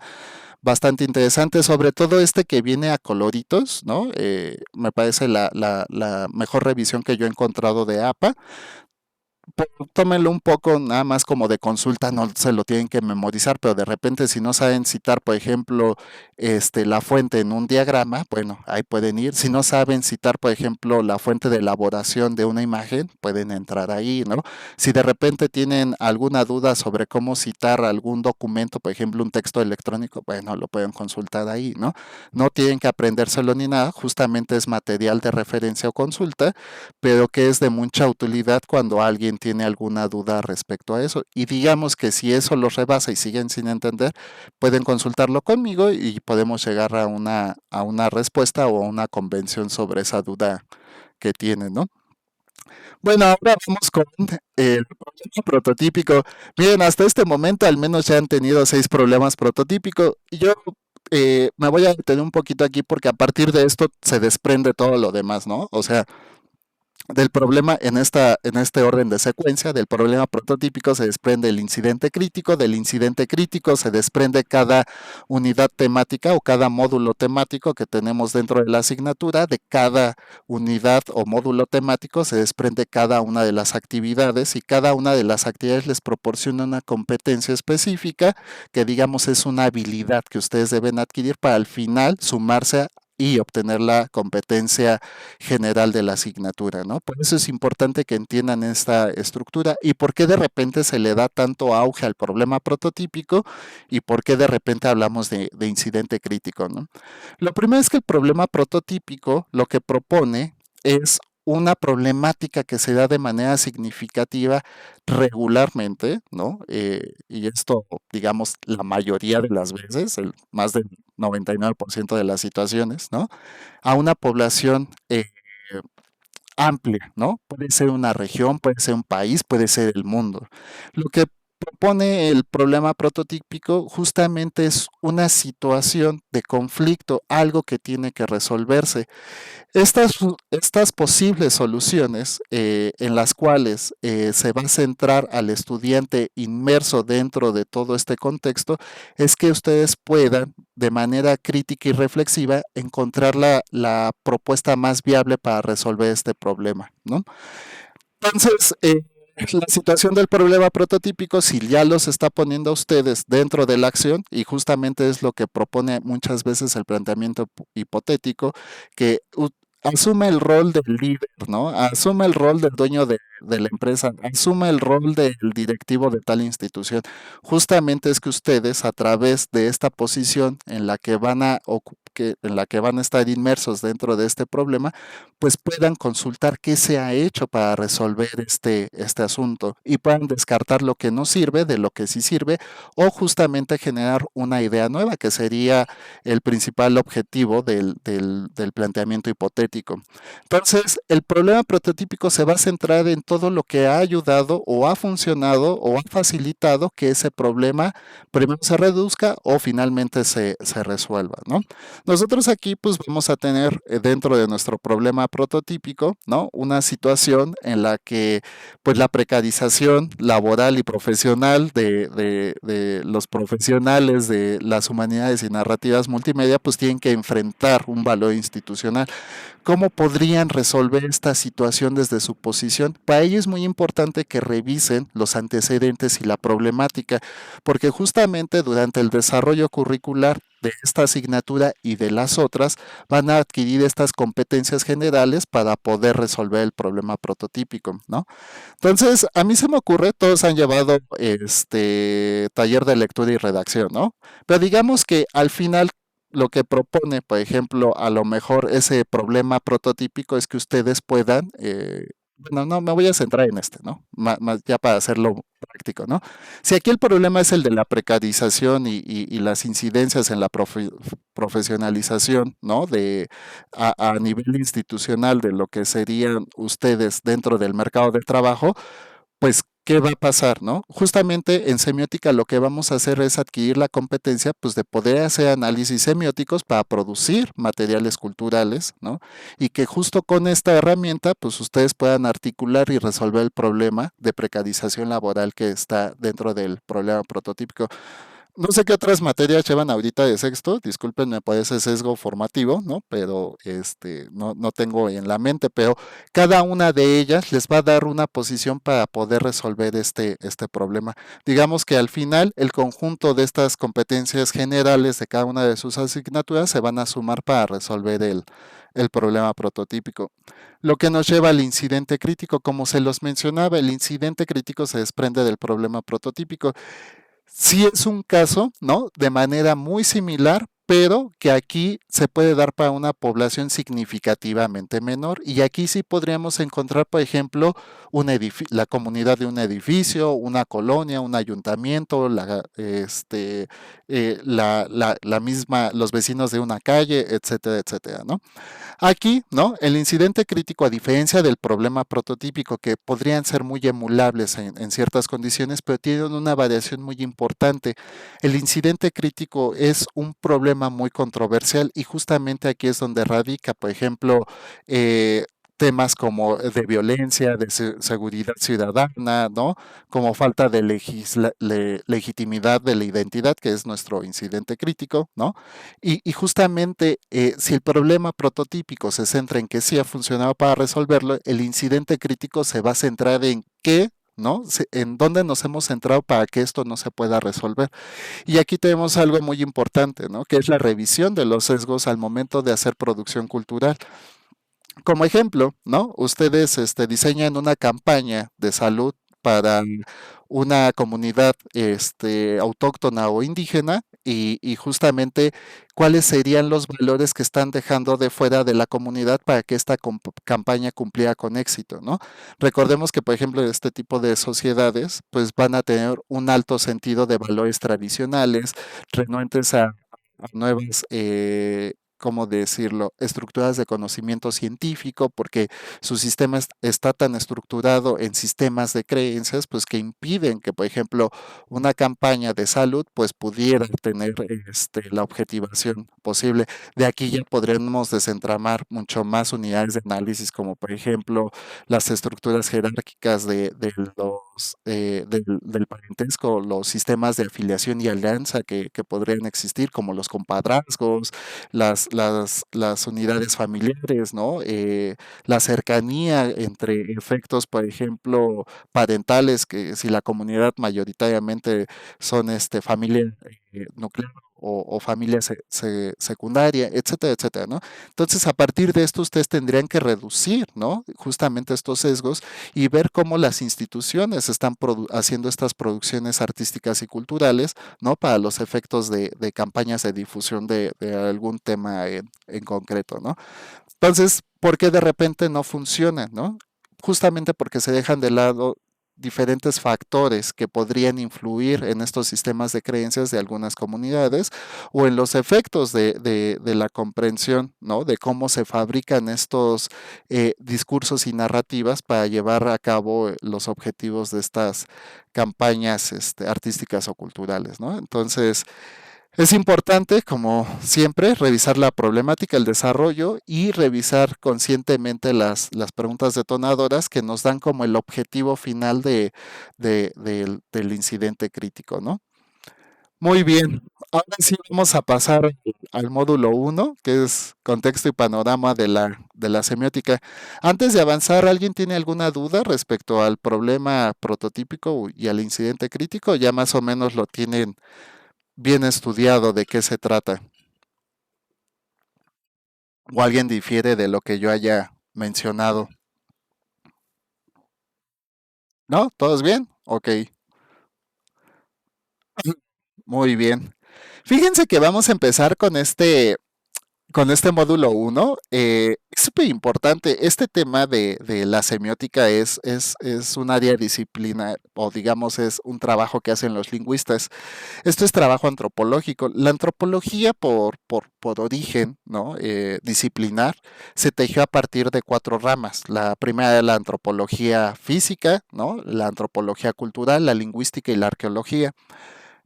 bastante interesantes, sobre todo este que viene a coloritos, ¿no? Me parece la mejor revisión que yo he encontrado de APA. Tómenlo un poco nada más como de consulta, no se lo tienen que memorizar, pero de repente si no saben citar, por ejemplo, la fuente en un diagrama, bueno, ahí pueden ir. Si no saben citar, por ejemplo, la fuente de elaboración de una imagen, pueden entrar ahí, ¿no? Si de repente tienen alguna duda sobre cómo citar algún documento, por ejemplo, un texto electrónico, bueno, lo pueden consultar ahí, ¿no? No tienen que aprendérselo ni nada, justamente es material de referencia o consulta, pero que es de mucha utilidad cuando alguien tiene alguna duda respecto a eso. Y digamos que si eso los rebasa y siguen sin entender, pueden consultarlo conmigo y podemos llegar a una respuesta o a una convención sobre esa duda que tienen, ¿no? Bueno, ahora vamos con el problema prototípico. Miren, hasta este momento al menos ya han tenido 6 problemas prototípicos. Y yo me voy a detener un poquito aquí porque a partir de esto se desprende todo lo demás, ¿no? O sea, del problema en este orden de secuencia, del problema prototípico se desprende el incidente crítico, del incidente crítico se desprende cada unidad temática o cada módulo temático que tenemos dentro de la asignatura, de cada unidad o módulo temático se desprende cada una de las actividades y cada una de las actividades les proporciona una competencia específica que digamos es una habilidad que ustedes deben adquirir para al final sumarse y obtener la competencia general de la asignatura, ¿no? Por eso es importante que entiendan esta estructura y por qué de repente se le da tanto auge al problema prototípico y por qué de repente hablamos de incidente crítico, ¿no? Lo primero es que el problema prototípico lo que propone es una problemática que se da de manera significativa regularmente, ¿no? Y esto, digamos, la mayoría de las veces, más del 99% de las situaciones, ¿no? A una población amplia, ¿no? Puede ser una región, puede ser un país, puede ser el mundo. Lo que propone el problema prototípico justamente es una situación de conflicto, algo que tiene que resolverse. Estas posibles soluciones en las cuales se va a centrar al estudiante inmerso dentro de todo este contexto es que ustedes puedan de manera crítica y reflexiva encontrar la propuesta más viable para resolver este problema, ¿no? Entonces, la situación del problema prototípico, si ya los está poniendo a ustedes dentro de la acción, y justamente es lo que propone muchas veces el planteamiento hipotético, que asume el rol del líder, ¿no? Asume el rol del dueño de la empresa, asume el rol del directivo de tal institución. Justamente es que ustedes, a través de esta posición en la que en la que van a estar inmersos dentro de este problema, pues puedan consultar qué se ha hecho para resolver este asunto y puedan descartar lo que no sirve de lo que sí sirve o justamente generar una idea nueva que sería el principal objetivo del planteamiento hipotético. Entonces, el problema prototípico se va a centrar en todo lo que ha ayudado o ha funcionado o ha facilitado que ese problema primero se reduzca o finalmente se resuelva, ¿no? Nosotros aquí pues vamos a tener dentro de nuestro problema prototípico, ¿no? Una situación en la que pues la precarización laboral y profesional de los profesionales de las humanidades y narrativas multimedia pues tienen que enfrentar un valor institucional. ¿Cómo podrían resolver esta situación desde su posición? Para ello es muy importante que revisen los antecedentes y la problemática, porque justamente durante el desarrollo curricular de esta asignatura y de las otras van a adquirir estas competencias generales para poder resolver el problema prototípico, ¿no? Entonces, a mí se me ocurre, todos han llevado este taller de lectura y redacción, ¿no? Pero digamos que al final lo que propone, por ejemplo, a lo mejor ese problema prototípico es que ustedes puedan, bueno, no, me voy a centrar en este, ¿no? Ya para hacerlo práctico, ¿no? Si aquí el problema es el de la precarización y las incidencias en la profesionalización, ¿no? A nivel institucional de lo que serían ustedes dentro del mercado de trabajo, pues, ¿qué va a pasar, no? Justamente en semiótica lo que vamos a hacer es adquirir la competencia, pues, de poder hacer análisis semióticos para producir materiales culturales, ¿no? Y que justo con esta herramienta, pues, ustedes puedan articular y resolver el problema de precarización laboral que está dentro del problema prototípico. No sé qué otras materias llevan ahorita de sexto, discúlpenme por ese sesgo formativo, ¿no? Pero no tengo en la mente, pero cada una de ellas les va a dar una posición para poder resolver este problema. Digamos que al final el conjunto de estas competencias generales de cada una de sus asignaturas se van a sumar para resolver el problema prototípico. Lo que nos lleva al incidente crítico, como se los mencionaba, el incidente crítico se desprende del problema prototípico. Sí es un caso, ¿no? De manera muy similar, pero que aquí se puede dar para una población significativamente menor. Y aquí sí podríamos encontrar, por ejemplo, la comunidad de un edificio, una colonia, un ayuntamiento, la misma, los vecinos de una calle, etcétera, etcétera, ¿no? Aquí, ¿no? El incidente crítico, a diferencia del problema prototípico, que podrían ser muy emulables en ciertas condiciones, pero tienen una variación muy importante. El incidente crítico es un problema muy controversial y justamente aquí es donde radica, por ejemplo, temas como de violencia, de seguridad ciudadana, ¿no? Como falta de legitimidad de la identidad, que es nuestro incidente crítico, ¿no? Y justamente si el problema prototípico se centra en que sí ha funcionado para resolverlo, el incidente crítico se va a centrar en qué, ¿no? En dónde nos hemos centrado para que esto no se pueda resolver. Y aquí tenemos algo muy importante, ¿no? Que es la revisión de los sesgos al momento de hacer producción cultural. Como ejemplo, ¿no? Ustedes diseñan una campaña de salud para una comunidad autóctona o indígena y justamente cuáles serían los valores que están dejando de fuera de la comunidad para que esta campaña cumpliera con éxito, ¿no? Recordemos que, por ejemplo, este tipo de sociedades pues van a tener un alto sentido de valores tradicionales, renuentes a nuevas, ¿cómo decirlo?, estructuras de conocimiento científico, porque su sistema está tan estructurado en sistemas de creencias, pues que impiden que, por ejemplo, una campaña de salud, pues pudiera tener la objetivación posible. De aquí ya podremos desentramar mucho más unidades de análisis, como por ejemplo las estructuras jerárquicas del parentesco, los sistemas de afiliación y alianza que podrían existir, como los compadrazgos, las unidades familiares, ¿no? La cercanía entre efectos, por ejemplo, parentales, que si la comunidad mayoritariamente son familia nuclear o familia secundaria, etcétera, etcétera, ¿no? Entonces, a partir de esto, ustedes tendrían que reducir, ¿no? Justamente estos sesgos y ver cómo las instituciones están haciendo estas producciones artísticas y culturales, ¿no? Para los efectos de campañas de difusión de algún tema en concreto, ¿no? Entonces, ¿por qué de repente no funciona, no? Justamente porque se dejan de lado diferentes factores que podrían influir en estos sistemas de creencias de algunas comunidades o en los efectos de la comprensión, ¿no? De cómo se fabrican estos discursos y narrativas para llevar a cabo los objetivos de estas campañas artísticas o culturales, ¿no? Entonces, es importante, como siempre, revisar la problemática, el desarrollo y revisar conscientemente las preguntas detonadoras que nos dan como el objetivo final del incidente crítico, ¿no? Muy bien, ahora sí vamos a pasar al módulo uno, que es contexto y panorama de la semiótica. Antes de avanzar, ¿alguien tiene alguna duda respecto al problema prototípico y al incidente crítico? Ya más o menos lo tienen bien estudiado de qué se trata. ¿O alguien difiere de lo que yo haya mencionado? ¿No? ¿Todos bien? Ok, muy bien. Fíjense que vamos a empezar con este módulo uno. Es súper importante. Este tema de la semiótica es un área disciplinar, o digamos, es un trabajo que hacen los lingüistas. Esto es trabajo antropológico. La antropología por origen, ¿no? Disciplinar, se tejió a partir de cuatro ramas. La primera es la antropología física, ¿no? La antropología cultural, la lingüística y la arqueología.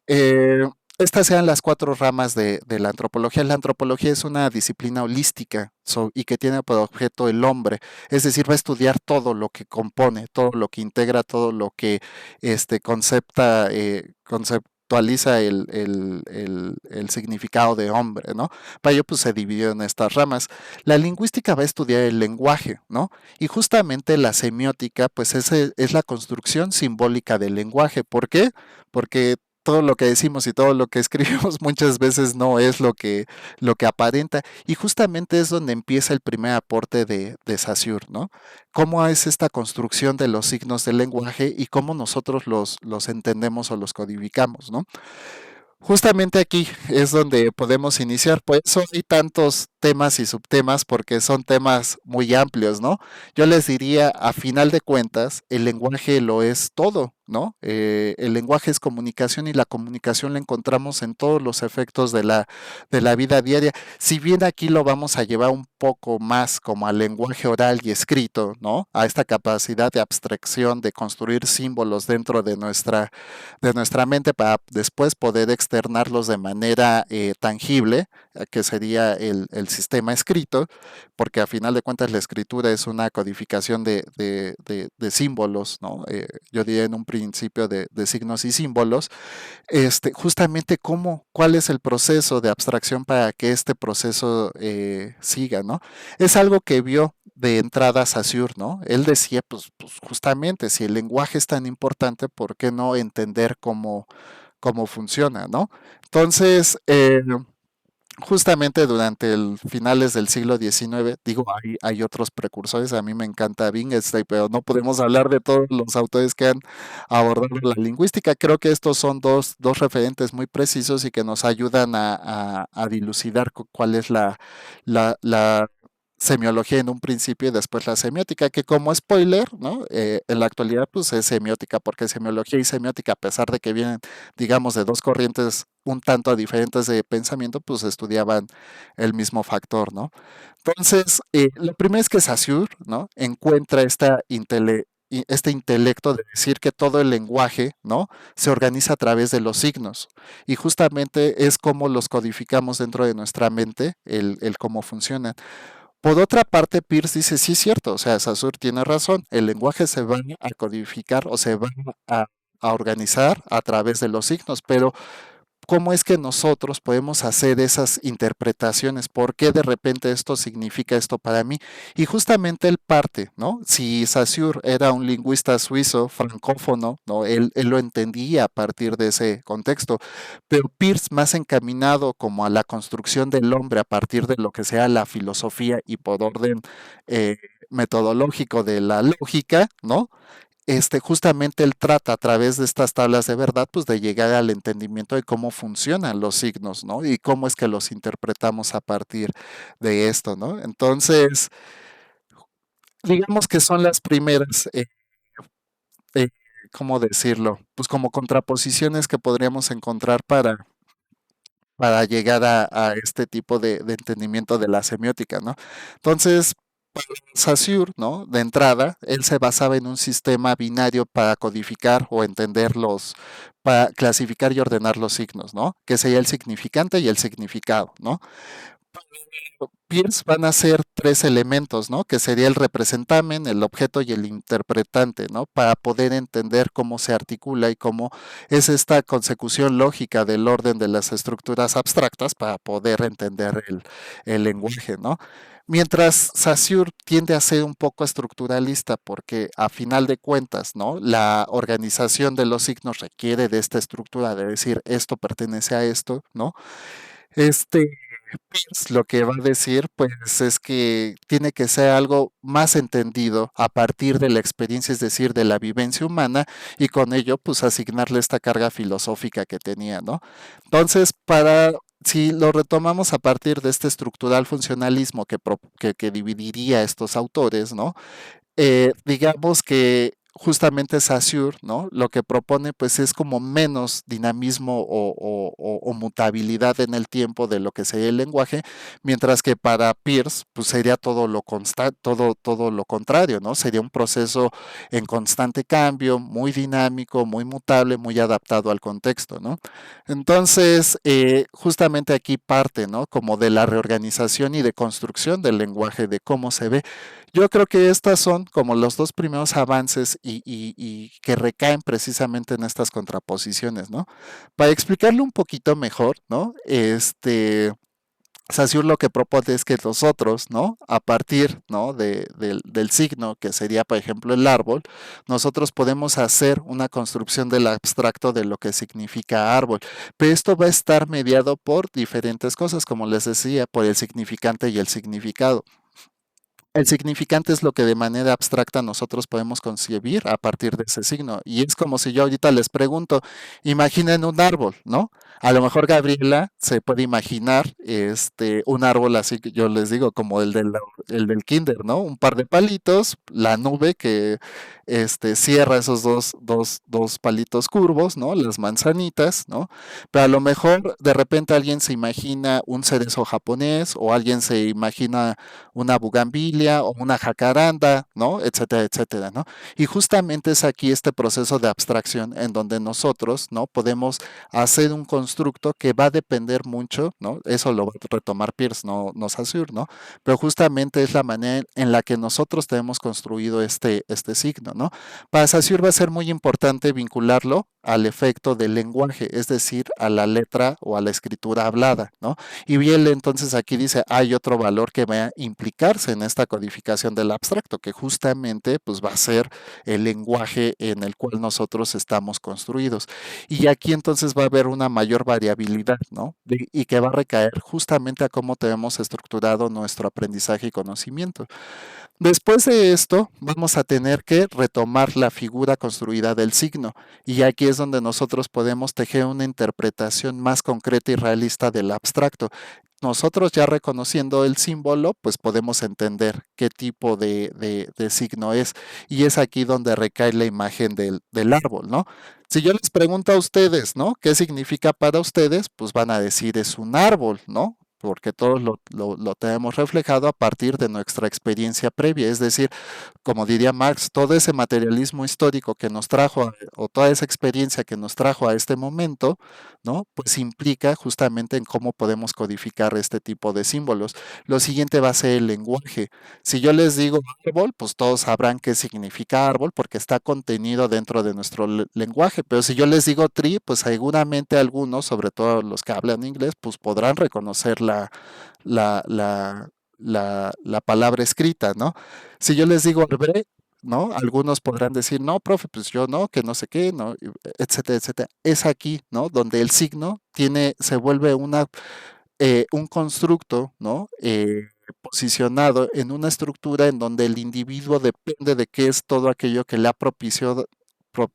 Eh, Estas sean las cuatro ramas de la antropología. La antropología es una disciplina holística y que tiene por objeto el hombre, es decir, va a estudiar todo lo que compone, todo lo que integra, todo lo que conceptualiza el significado de hombre, ¿no? Para ello, pues se dividió en estas ramas. La lingüística va a estudiar el lenguaje, ¿no? Y justamente la semiótica, pues es la construcción simbólica del lenguaje. ¿Por qué? Porque todo lo que decimos y todo lo que escribimos muchas veces no es lo que aparenta. Y justamente es donde empieza el primer aporte de Saussure, ¿no? Cómo es esta construcción de los signos del lenguaje y cómo nosotros los entendemos o los codificamos, ¿no? Justamente aquí es donde podemos iniciar. Por eso hay tantos temas y subtemas, porque son temas muy amplios, ¿no? Yo les diría, a final de cuentas, el lenguaje lo es todo, ¿no? El lenguaje es comunicación y la comunicación la encontramos en todos los efectos de la vida diaria. Si bien aquí lo vamos a llevar un poco más como al lenguaje oral y escrito, ¿no? A esta capacidad de abstracción, de construir símbolos dentro de nuestra mente para después poder externarlos de manera tangible, que sería el sistema escrito, porque a final de cuentas la escritura es una codificación de símbolos, ¿no? Yo diría en un principio de signos y símbolos, justamente cuál es el proceso de abstracción para que este proceso siga, ¿no? Es algo que vio de entrada Saussure, ¿no? Él decía, pues justamente, si el lenguaje es tan importante, ¿por qué no entender cómo funciona, ¿no? Entonces, Justamente durante el finales del siglo XIX, digo, hay otros precursores, a mí me encanta Bing, pero no podemos hablar de todos los autores que han abordado la lingüística. Creo que estos son dos referentes muy precisos y que nos ayudan a dilucidar cuál es la semiología en un principio y después la semiótica, que como spoiler, ¿no? En la actualidad pues es semiótica, porque semiología y semiótica, a pesar de que vienen, digamos, de dos corrientes un tanto diferentes de pensamiento, pues estudiaban el mismo factor, ¿no? Entonces, lo primero es que Saussure, ¿no? Encuentra este intelecto de decir que todo el lenguaje, ¿no? Se organiza a través de los signos y justamente es como los codificamos dentro de nuestra mente, el cómo funcionan. Por otra parte, Peirce dice, sí es cierto, o sea, Saussure tiene razón, el lenguaje se va a codificar o se va a, a organizar a través de los signos, pero ¿cómo es que nosotros podemos hacer esas interpretaciones? ¿Por qué de repente esto significa esto para mí? Y justamente él parte, ¿no? Si Saussure era un lingüista suizo, francófono, ¿no? Él lo entendía a partir de ese contexto, pero Peirce más encaminado como a la construcción del hombre a partir de lo que sea la filosofía y por orden eh, metodológico de la lógica, ¿no? Justamente él trata a través de estas tablas de verdad, pues de llegar al entendimiento de cómo funcionan los signos, ¿no? Y cómo es que los interpretamos a partir de esto, ¿no? Entonces, digamos que son las primeras, eh, ¿cómo decirlo? Pues como contraposiciones que podríamos encontrar para llegar a este tipo de entendimiento de la semiótica, ¿no? Entonces, Saussure, ¿no? De entrada, él se basaba en un sistema binario para codificar o entender para clasificar y ordenar los signos, ¿no? Que sería el significante y el significado, ¿no? Peirce van a ser tres elementos, ¿no? Que sería el representamen, el objeto y el interpretante, ¿no? Para poder entender cómo se articula y cómo es esta consecución lógica del orden de las estructuras abstractas para poder entender el lenguaje, ¿no? Mientras Saussure tiende a ser un poco estructuralista porque a final de cuentas, ¿no? La organización de los signos requiere de esta estructura de decir esto pertenece a esto, ¿no? Este, pues, lo que va a decir, pues, es que tiene que ser algo más entendido a partir de la experiencia, es decir, de la vivencia humana, y con ello, pues, asignarle esta carga filosófica que tenía, ¿no? Entonces, si lo retomamos a partir de este estructural funcionalismo que dividiría estos autores, ¿no? Digamos que justamente Saussure, ¿no? Lo que propone pues es como menos dinamismo o mutabilidad en el tiempo de lo que sería el lenguaje, mientras que para Peirce pues sería todo lo contrario, ¿no? Sería un proceso en constante cambio, muy dinámico, muy mutable, muy adaptado al contexto, ¿no? Entonces, justamente aquí parte, ¿no? Como de la reorganización y de construcción del lenguaje, de cómo se ve. Yo creo que estas son como los dos primeros avances y que recaen precisamente en estas contraposiciones, ¿no? Para explicarlo un poquito mejor, ¿no? Saussure lo que propone es que nosotros, ¿no? A partir, ¿no? Del signo, que sería, por ejemplo, el árbol, nosotros podemos hacer una construcción del abstracto de lo que significa árbol. Pero esto va a estar mediado por diferentes cosas, como les decía, por el significante y el significado. El significante es lo que de manera abstracta nosotros podemos concebir a partir de ese signo. Y es como si yo ahorita les pregunto, imaginen un árbol, ¿no? A lo mejor Gabriela se puede imaginar un árbol así que yo les digo, como el del kinder, ¿no? Un par de palitos, la nube que cierra esos dos palitos curvos, ¿no? Las manzanitas, ¿no? Pero a lo mejor de repente alguien se imagina un cerezo japonés o alguien se imagina una bugambilia o una jacaranda, ¿no? Etcétera, etcétera, ¿no? Y justamente es aquí este proceso de abstracción en donde nosotros, ¿no? Podemos hacer un constructo que va a depender mucho, ¿no? Eso lo va a retomar Peirce, no Saussure, ¿no? Pero justamente es la manera en la que nosotros tenemos construido este signo, ¿no? Para Saussure va a ser muy importante vincularlo al efecto del lenguaje, es decir, a la letra o a la escritura hablada, ¿no? Y bien, entonces aquí dice, hay otro valor que va a implicarse en esta codificación del abstracto, que justamente pues va a ser el lenguaje en el cual nosotros estamos construidos. Y aquí entonces va a haber una mayor variabilidad, ¿no? y que va a recaer justamente a cómo tenemos estructurado nuestro aprendizaje y conocimiento. Después de esto, vamos a tener que retomar la figura construida del signo, y aquí es donde nosotros podemos tejer una interpretación más concreta y realista del abstracto. Nosotros ya reconociendo el símbolo, pues podemos entender qué tipo de signo es, y es aquí donde recae la imagen del árbol, ¿no? Si yo les pregunto a ustedes, ¿no? ¿Qué significa para ustedes? Pues van a decir es un árbol, ¿no? Porque todos lo tenemos reflejado a partir de nuestra experiencia previa. Es decir, como diría Marx, todo ese materialismo histórico que nos trajo, o toda esa experiencia que nos trajo a este momento, ¿no? Pues implica justamente en cómo podemos codificar este tipo de símbolos. Lo siguiente va a ser el lenguaje. Si yo les digo árbol, pues todos sabrán qué significa árbol porque está contenido dentro de nuestro lenguaje. Pero si yo les digo tree, pues seguramente algunos, sobre todo los que hablan inglés, pues podrán reconocer la, la, la palabra escrita, ¿no? Si yo les digo arbre, ¿no? Algunos podrán decir, no, profe, pues yo no, que no sé qué, ¿no? Etcétera, etcétera. Es aquí, ¿no? Donde el signo se vuelve un constructo, ¿no? Posicionado en una estructura en donde el individuo depende de qué es todo aquello que le ha pro-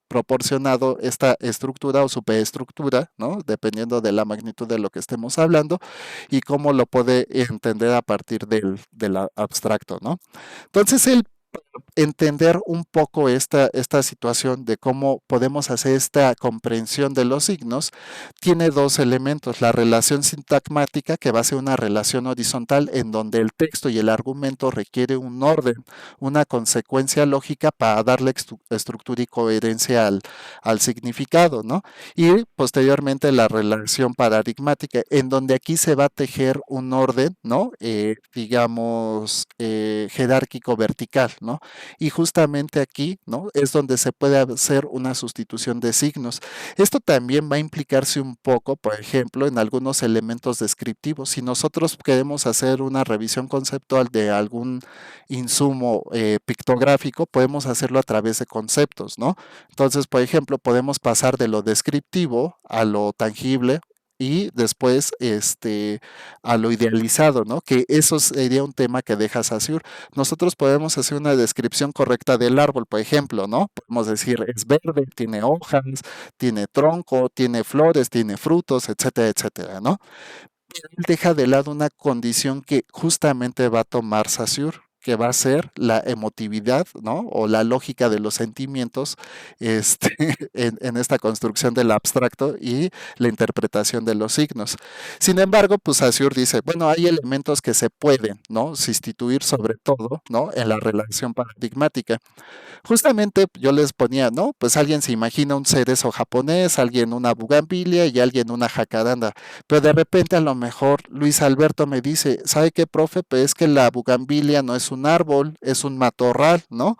proporcionado esta estructura o superestructura, ¿no? Dependiendo de la magnitud de lo que estemos hablando y cómo lo puede entender a partir del abstracto, ¿no? Entonces, entender un poco esta situación de cómo podemos hacer esta comprensión de los signos, tiene dos elementos. La relación sintagmática, que va a ser una relación horizontal en donde el texto y el argumento requiere un orden, una consecuencia lógica para darle estructura y coherencia al significado, ¿no? Y posteriormente la relación paradigmática, en donde aquí se va a tejer un orden, ¿no? Digamos, jerárquico vertical, ¿no? Y justamente aquí, ¿no? Es donde se puede hacer una sustitución de signos. Esto también va a implicarse un poco, por ejemplo, en algunos elementos descriptivos. Si nosotros queremos hacer una revisión conceptual de algún insumo pictográfico, podemos hacerlo a través de conceptos, ¿no? Entonces, por ejemplo, podemos pasar de lo descriptivo a lo tangible y después a lo idealizado, ¿no? Que eso sería un tema que deja Saussure. Nosotros podemos hacer una descripción correcta del árbol, por ejemplo, ¿no? Podemos decir es verde, tiene hojas, tiene tronco, tiene flores, tiene frutos, etcétera, etcétera, ¿no? Pero él deja de lado una condición que justamente va a tomar Saussure, que va a ser la emotividad, ¿no? O la lógica de los sentimientos, en esta construcción del abstracto y la interpretación de los signos. Sin embargo, pues Saussure dice, bueno, hay elementos que se pueden, ¿no? Sustituir sobre todo, ¿no? En la relación paradigmática. Justamente yo les ponía, ¿no? Pues alguien se imagina un cerezo japonés, alguien una bugambilia y alguien una jacaranda. Pero de repente a lo mejor Luis Alberto me dice, ¿sabe qué, profe? Pues es que la bugambilia no es un árbol, es un matorral, ¿no?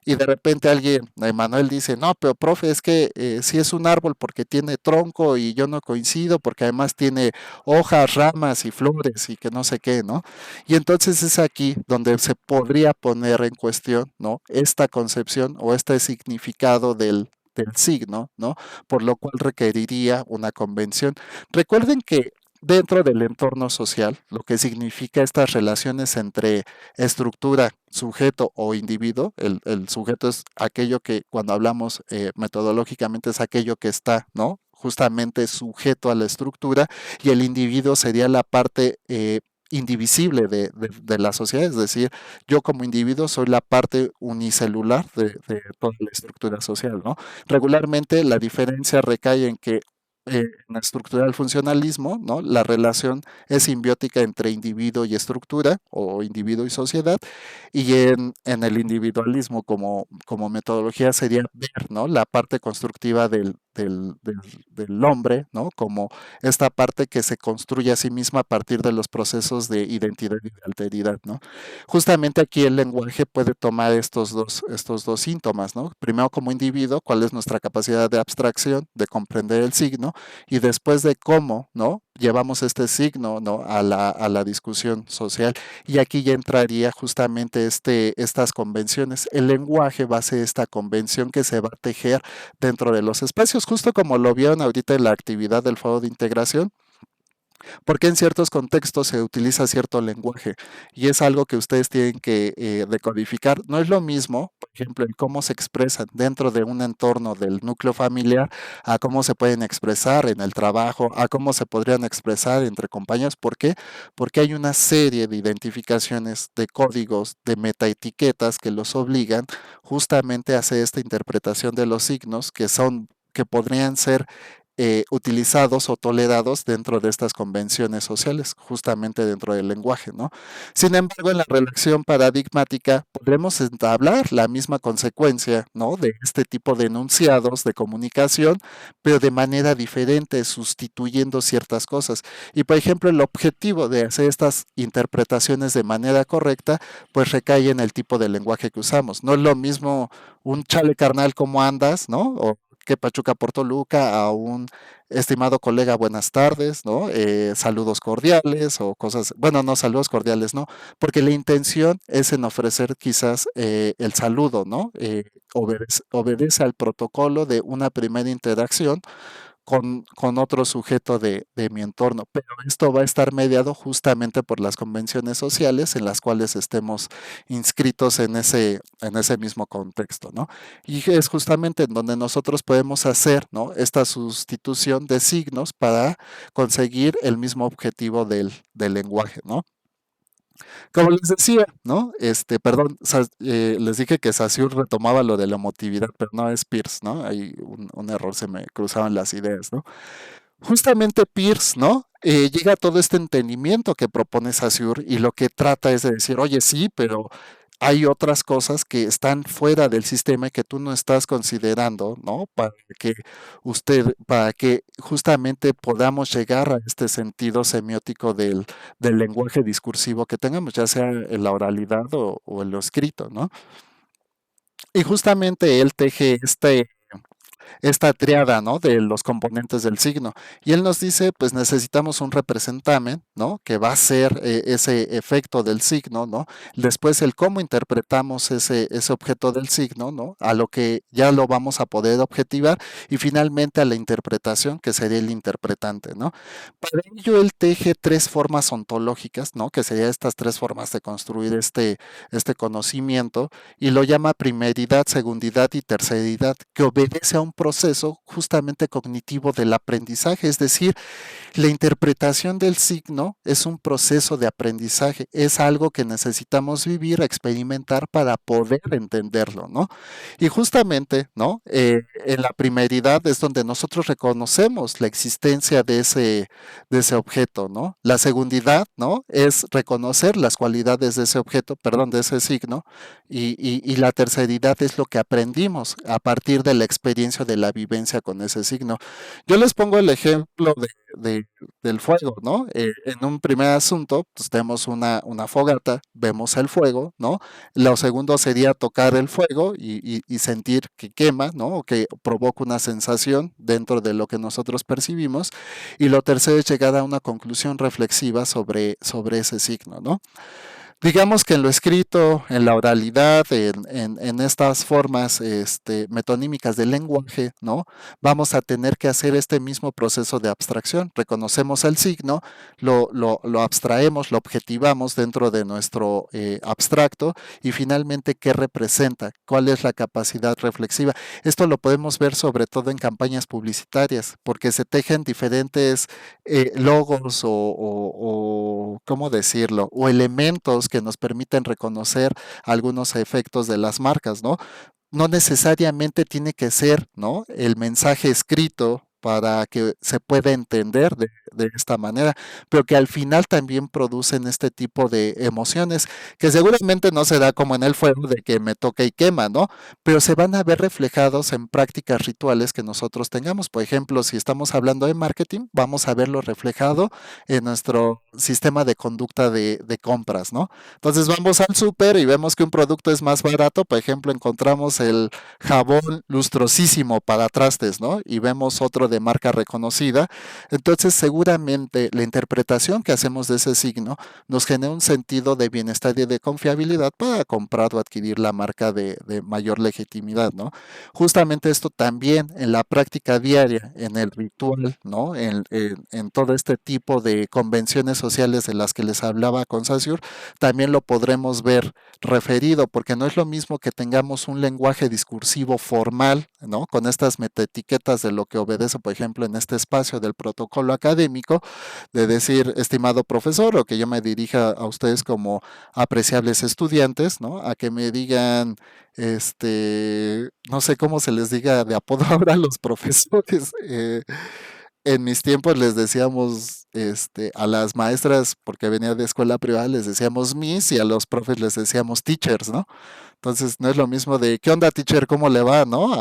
Y de repente alguien, Emanuel dice, no, pero profe, es que sí es un árbol porque tiene tronco y yo no coincido porque además tiene hojas, ramas y flores y que no sé qué, ¿no? Y entonces es aquí donde se podría poner en cuestión, ¿no? Esta concepción o este significado del signo, ¿no? Por lo cual requeriría una convención. Recuerden que dentro del entorno social, lo que significa estas relaciones entre estructura, sujeto o individuo, el sujeto es aquello que cuando hablamos metodológicamente es aquello que está, ¿no? Justamente sujeto a la estructura, y el individuo sería la parte indivisible de la sociedad, es decir, yo como individuo soy la parte unicelular de toda la estructura social, ¿no? Regularmente la diferencia recae en que en la estructura del funcionalismo, ¿no? La relación es simbiótica entre individuo y estructura, o individuo y sociedad, y en el individualismo como metodología sería ver, ¿no? La parte constructiva del hombre, ¿no? Como esta parte que se construye a sí misma a partir de los procesos de identidad y de alteridad, ¿no? Justamente aquí el lenguaje puede tomar estos dos síntomas, ¿no? Primero como individuo, cuál es nuestra capacidad de abstracción, de comprender el signo, y después de cómo, ¿no? Llevamos este signo, ¿no? A la discusión social. Y aquí ya entraría justamente estas convenciones. El lenguaje va a ser esta convención que se va a tejer dentro de los espacios, justo como lo vieron ahorita en la actividad del foro de integración. porque en ciertos contextos se utiliza cierto lenguaje y es algo que ustedes tienen que decodificar. No es lo mismo, por ejemplo, el cómo se expresan dentro de un entorno del núcleo familiar a cómo se pueden expresar en el trabajo, a cómo se podrían expresar entre compañeros. ¿Por qué? Porque hay una serie de identificaciones, de códigos, de metaetiquetas que los obligan justamente a hacer esta interpretación de los signos que podrían ser utilizados o tolerados dentro de estas convenciones sociales, justamente dentro del lenguaje, ¿no? Sin embargo, en la relación paradigmática podremos entablar la misma consecuencia, ¿no? De este tipo de enunciados de comunicación, pero de manera diferente, sustituyendo ciertas cosas. Y, por ejemplo, el objetivo de hacer estas interpretaciones de manera correcta, pues recae en el tipo de lenguaje que usamos. No es lo mismo un chale carnal, ¿cómo andas?, ¿no? O que Pachuca por Toluca, a un estimado colega, buenas tardes, ¿no? Saludos cordiales o cosas, bueno, no, saludos cordiales, ¿no? Porque la intención es en ofrecer quizás el saludo, ¿no? Obedece al protocolo de una primera interacción con otro sujeto de mi entorno, pero esto va a estar mediado justamente por las convenciones sociales en las cuales estemos inscritos en ese mismo contexto, ¿no? Y es justamente en donde nosotros podemos hacer, ¿no? Esta sustitución de signos para conseguir el mismo objetivo del lenguaje, ¿no? Como les decía, ¿no? Perdón, les dije que Saussure retomaba lo de la emotividad, pero no es Peirce, ¿no? Hay un error, se me cruzaban las ideas, ¿no? Justamente Peirce, ¿no? Llega a todo este entendimiento que propone Saussure y lo que trata es de decir, oye, sí, pero hay otras cosas que están fuera del sistema y que tú no estás considerando, ¿no? Para que justamente podamos llegar a este sentido semiótico del lenguaje discursivo que tengamos, ya sea en la oralidad o en lo escrito, ¿no? Y justamente él teje esta triada, ¿no? De los componentes del signo. Y él nos dice, pues necesitamos un representamen, ¿no? Que va a ser ese efecto del signo, ¿no? Después el cómo interpretamos ese objeto del signo, ¿no? A lo que ya lo vamos a poder objetivar y finalmente a la interpretación, que sería el interpretante, ¿no? Para ello él teje tres formas ontológicas, ¿no? Que serían estas tres formas de construir este conocimiento y lo llama primeridad, segundidad y terceridad, que obedece a un proceso justamente cognitivo del aprendizaje, es decir, la interpretación del signo es un proceso de aprendizaje, es algo que necesitamos vivir, experimentar para poder entenderlo, ¿no? Y justamente, ¿no? En la primeridad es donde nosotros reconocemos la existencia de ese objeto, ¿no? La segundidad, ¿no? Es reconocer las cualidades de ese objeto, perdón, de ese signo, y la terceridad es lo que aprendimos a partir de la experiencia de la vivencia con ese signo. Yo les pongo el ejemplo del fuego, ¿no? En un primer asunto, pues tenemos una fogata, vemos el fuego, ¿no? Lo segundo sería tocar el fuego y sentir que quema, ¿no? O que provoca una sensación dentro de lo que nosotros percibimos. Y lo tercero es llegar a una conclusión reflexiva sobre ese signo, ¿no? Digamos que en lo escrito, en la oralidad, en estas formas metonímicas del lenguaje, ¿no? Vamos a tener que hacer este mismo proceso de abstracción. Reconocemos el signo, lo abstraemos, lo objetivamos dentro de nuestro abstracto y finalmente, ¿qué representa? ¿Cuál es la capacidad reflexiva? Esto lo podemos ver sobre todo en campañas publicitarias, porque se tejen diferentes logos o, ¿cómo decirlo? O elementos que nos permiten reconocer algunos efectos de las marcas, ¿no? No necesariamente tiene que ser, ¿no? El mensaje escrito para que se pueda entender de esta manera, pero que al final también producen este tipo de emociones, que seguramente no se da como en el fuego de que me toca y quema, ¿no? Pero se van a ver reflejados en prácticas rituales que nosotros tengamos. Por ejemplo, si estamos hablando de marketing, vamos a verlo reflejado en nuestro sistema de conducta de compras, ¿no? Entonces vamos al súper y vemos que un producto es más barato, por ejemplo, encontramos el jabón lustrosísimo para trastes, ¿no? Y vemos otro registro de marca reconocida. Entonces, seguramente la interpretación que hacemos de ese signo nos genera un sentido de bienestar y de confiabilidad para comprar o adquirir la marca de mayor legitimidad, ¿no? Justamente esto también en la práctica diaria, en el ritual, ¿no? En todo este tipo de convenciones sociales de las que les hablaba con Saussure, también lo podremos ver referido, porque no es lo mismo que tengamos un lenguaje discursivo formal, ¿no? Con estas metaetiquetas de lo que obedece, por ejemplo, en este espacio del protocolo académico, de decir, estimado profesor, o que yo me dirija a ustedes como apreciables estudiantes, ¿no? A que me digan, no sé cómo se les diga de apodo ahora a los profesores. En mis tiempos les decíamos, a las maestras, porque venía de escuela privada, les decíamos miss y a los profes les decíamos teachers, ¿no? Entonces, no es lo mismo de, ¿qué onda, teacher? ¿Cómo le va, no?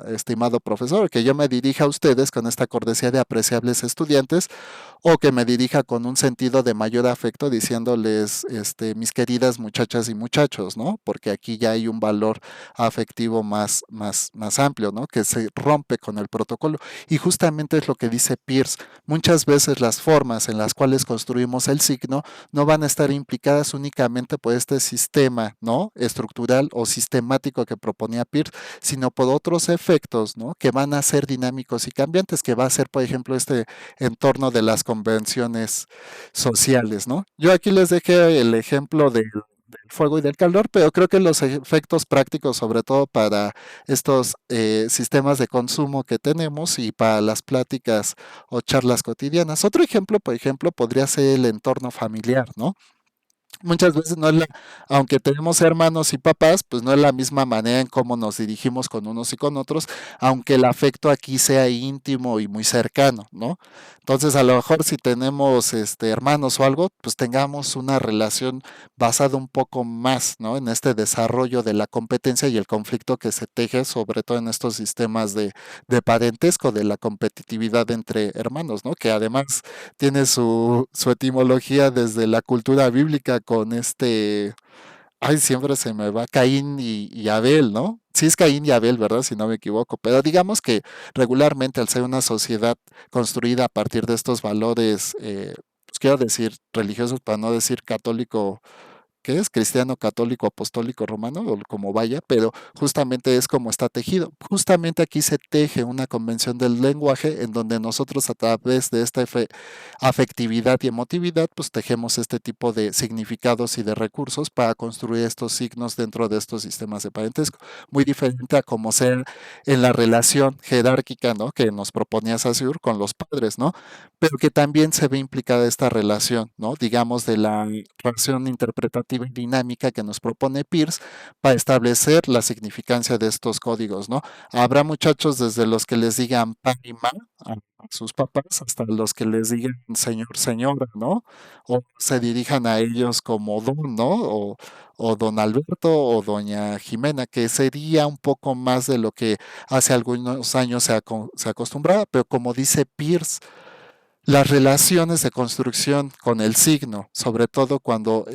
Estimado profesor, que yo me dirija a ustedes con esta cortesía de apreciables estudiantes o que me dirija con un sentido de mayor afecto diciéndoles, mis queridas muchachas y muchachos, ¿no? Porque aquí ya hay un valor afectivo más amplio, ¿no? Que se rompe con el protocolo. Y justamente es lo que dice Pierce. Muchas veces las formas en las cuales construimos el signo no van a estar implicadas únicamente por este sistema, ¿no? Estructural o sistemático que proponía Pierce, sino por otros efectos, ¿no? Que van a ser dinámicos y cambiantes, que va a ser, por ejemplo, este entorno de las convenciones sociales, ¿no? Yo aquí les dejé el ejemplo del fuego y del calor, pero creo que los efectos prácticos, sobre todo para estos sistemas de consumo que tenemos y para las pláticas o charlas cotidianas. Otro ejemplo, por ejemplo, podría ser el entorno familiar, ¿no? Muchas veces no es aunque tenemos hermanos y papás, pues no es la misma manera en cómo nos dirigimos con unos y con otros, aunque el afecto aquí sea íntimo y muy cercano, ¿no? Entonces, a lo mejor si tenemos hermanos o algo, pues tengamos una relación basada un poco más, ¿no? En este desarrollo de la competencia y el conflicto que se teje, sobre todo en estos sistemas de parentesco, de la competitividad entre hermanos, ¿no? Que además tiene su etimología desde la cultura bíblica con ay, siempre se me va Caín y Abel, ¿no? Sí es Caín y Abel, ¿verdad? Si no me equivoco, pero digamos que regularmente al ser una sociedad construida a partir de estos valores, pues quiero decir religiosos para no decir católico, ¿qué es? Cristiano, católico, apostólico, romano, o como vaya, pero justamente es como está tejido. Justamente aquí se teje una convención del lenguaje en donde nosotros a través de esta afectividad y emotividad, pues tejemos este tipo de significados y de recursos para construir estos signos dentro de estos sistemas de parentesco. Muy diferente a como ser en la relación jerárquica, ¿no? Que nos proponía Saussure con los padres, ¿no? Pero que también se ve implicada esta relación, ¿no? Digamos, de la relación interpretativa y dinámica que nos propone Pierce para establecer la significancia de estos códigos, ¿no? Habrá muchachos desde los que les digan pan y ma a sus papás hasta los que les digan señor, señora, ¿no? O se dirijan a ellos como don, ¿no? O don Alberto o doña Jimena, que sería un poco más de lo que hace algunos años se acostumbraba, pero como dice Pierce, las relaciones de construcción con el signo, sobre todo cuando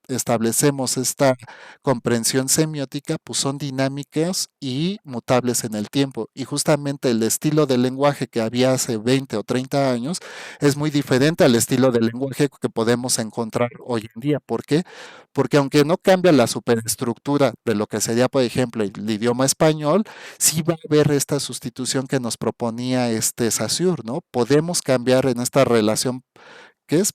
establecemos esta comprensión semiótica, pues son dinámicas y mutables en el tiempo. Y justamente el estilo de lenguaje que había hace 20 o 30 años es muy diferente al estilo de lenguaje que podemos encontrar hoy en día. ¿Por qué? Porque aunque no cambia la superestructura de lo que sería, por ejemplo, el idioma español, sí va a haber esta sustitución que nos proponía este Saussure, ¿no? Podemos cambiar en esta relación que es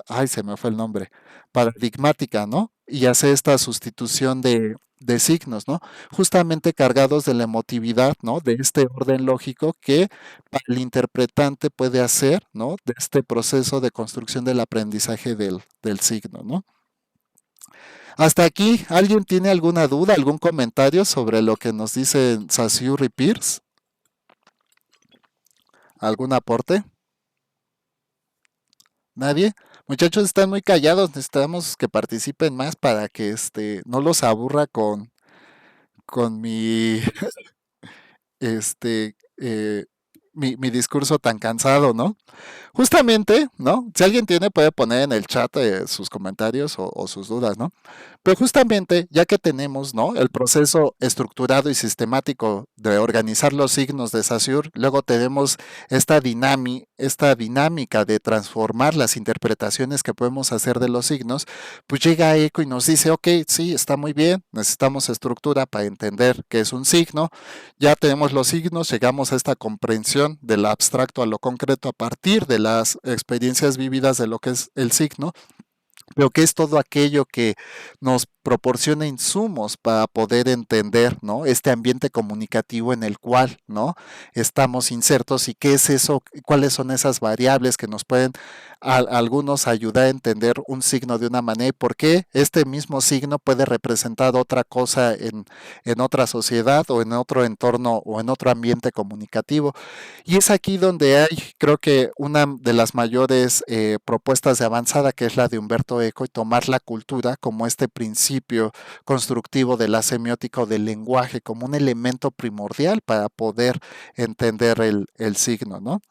ay, se me fue el nombre, paradigmática, ¿no? Y hacer esta sustitución de signos, ¿no? Justamente cargados de la emotividad, ¿no? De este orden lógico que para el interpretante puede hacer, ¿no? De este proceso de construcción del aprendizaje del signo, ¿no? Hasta aquí, ¿alguien tiene alguna duda, algún comentario sobre lo que nos dicen Saussure y Peirce? ¿Algún aporte? ¿Nadie? Muchachos, están muy callados, necesitamos que participen más para que no los aburra con mi este mi discurso tan cansado, ¿no? Justamente, ¿no? Si alguien tiene, puede poner en el chat sus comentarios o sus dudas, ¿no? Pero justamente, ya que tenemos, ¿no? El proceso estructurado y sistemático de organizar los signos de Saussure, luego tenemos esta dinámica de transformar las interpretaciones que podemos hacer de los signos, pues llega Eco y nos dice, ok, sí, está muy bien, necesitamos estructura para entender qué es un signo, ya tenemos los signos, llegamos a esta comprensión del abstracto a lo concreto a partir de las experiencias vividas de lo que es el signo, pero que es todo aquello que nos proporciona insumos para poder entender, ¿no? Este ambiente comunicativo en el cual, ¿no? Estamos insertos y qué es eso, cuáles son esas variables que nos pueden algunos ayudar a entender un signo de una manera y por qué este mismo signo puede representar otra cosa en otra sociedad o en otro entorno o en otro ambiente comunicativo. Y es aquí donde hay, creo que una de las mayores propuestas de avanzada, que es la de Humberto Eco, y tomar la cultura como este principio constructivo de la semiótica o del lenguaje, como un elemento primordial para poder entender el signo, ¿no?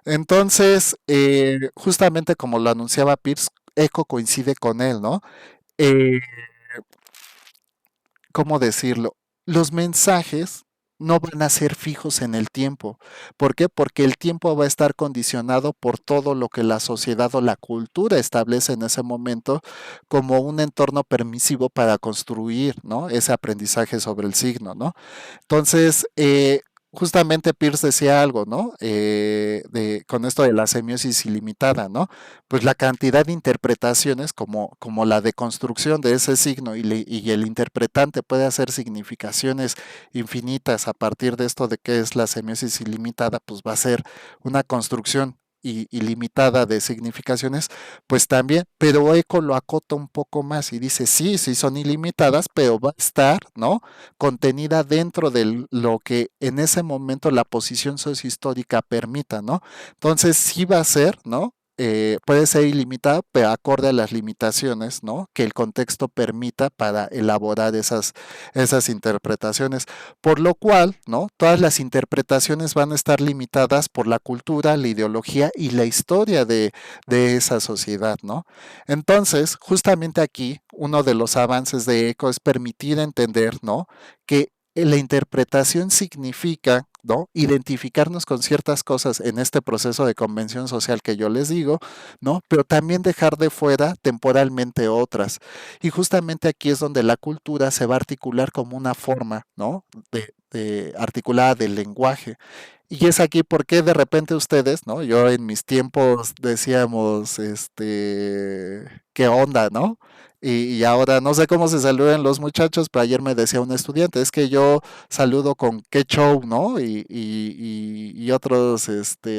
Entonces, justamente como lo anunciaba Pierce, Eco coincide con él, ¿no? Eh, ¿Cómo decirlo? Los mensajes no van a ser fijos en el tiempo. ¿Por qué? Porque el tiempo va a estar condicionado por todo lo que la sociedad o la cultura establece en ese momento como un entorno permisivo para construir, ¿no? Ese aprendizaje sobre el signo, ¿no? Entonces, justamente Pierce decía algo, ¿no? Con esto de la semiosis ilimitada, ¿no? Pues la cantidad de interpretaciones como la deconstrucción de ese signo y el interpretante puede hacer significaciones infinitas a partir de esto de qué es la semiosis ilimitada, pues va a ser una construcción ilimitada de significaciones, pues también, pero Eco lo acota un poco más y dice, sí, sí son ilimitadas, pero va a estar, ¿no? Contenida dentro de lo que en ese momento la posición sociohistórica permita, ¿no? Entonces sí va a ser, ¿no? Puede ser ilimitada, pero acorde a las limitaciones, ¿no? Que el contexto permita para elaborar esas interpretaciones. Por lo cual, ¿no? Todas las interpretaciones van a estar limitadas por la cultura, la ideología y la historia de esa sociedad, ¿no? Entonces, justamente aquí, uno de los avances de Eco es permitir entender, ¿no? Que la interpretación significa, ¿no? Identificarnos con ciertas cosas en este proceso de convención social que yo les digo, ¿no? Pero también dejar de fuera temporalmente otras. Y justamente aquí es donde la cultura se va a articular como una forma, ¿no? De articulada del lenguaje. Y es aquí porque de repente ustedes, ¿no? Yo en mis tiempos decíamos, ¿qué onda, no? Y ahora no sé cómo se saludan los muchachos, pero ayer me decía un estudiante, es que yo saludo con qué show, ¿no? Y otros,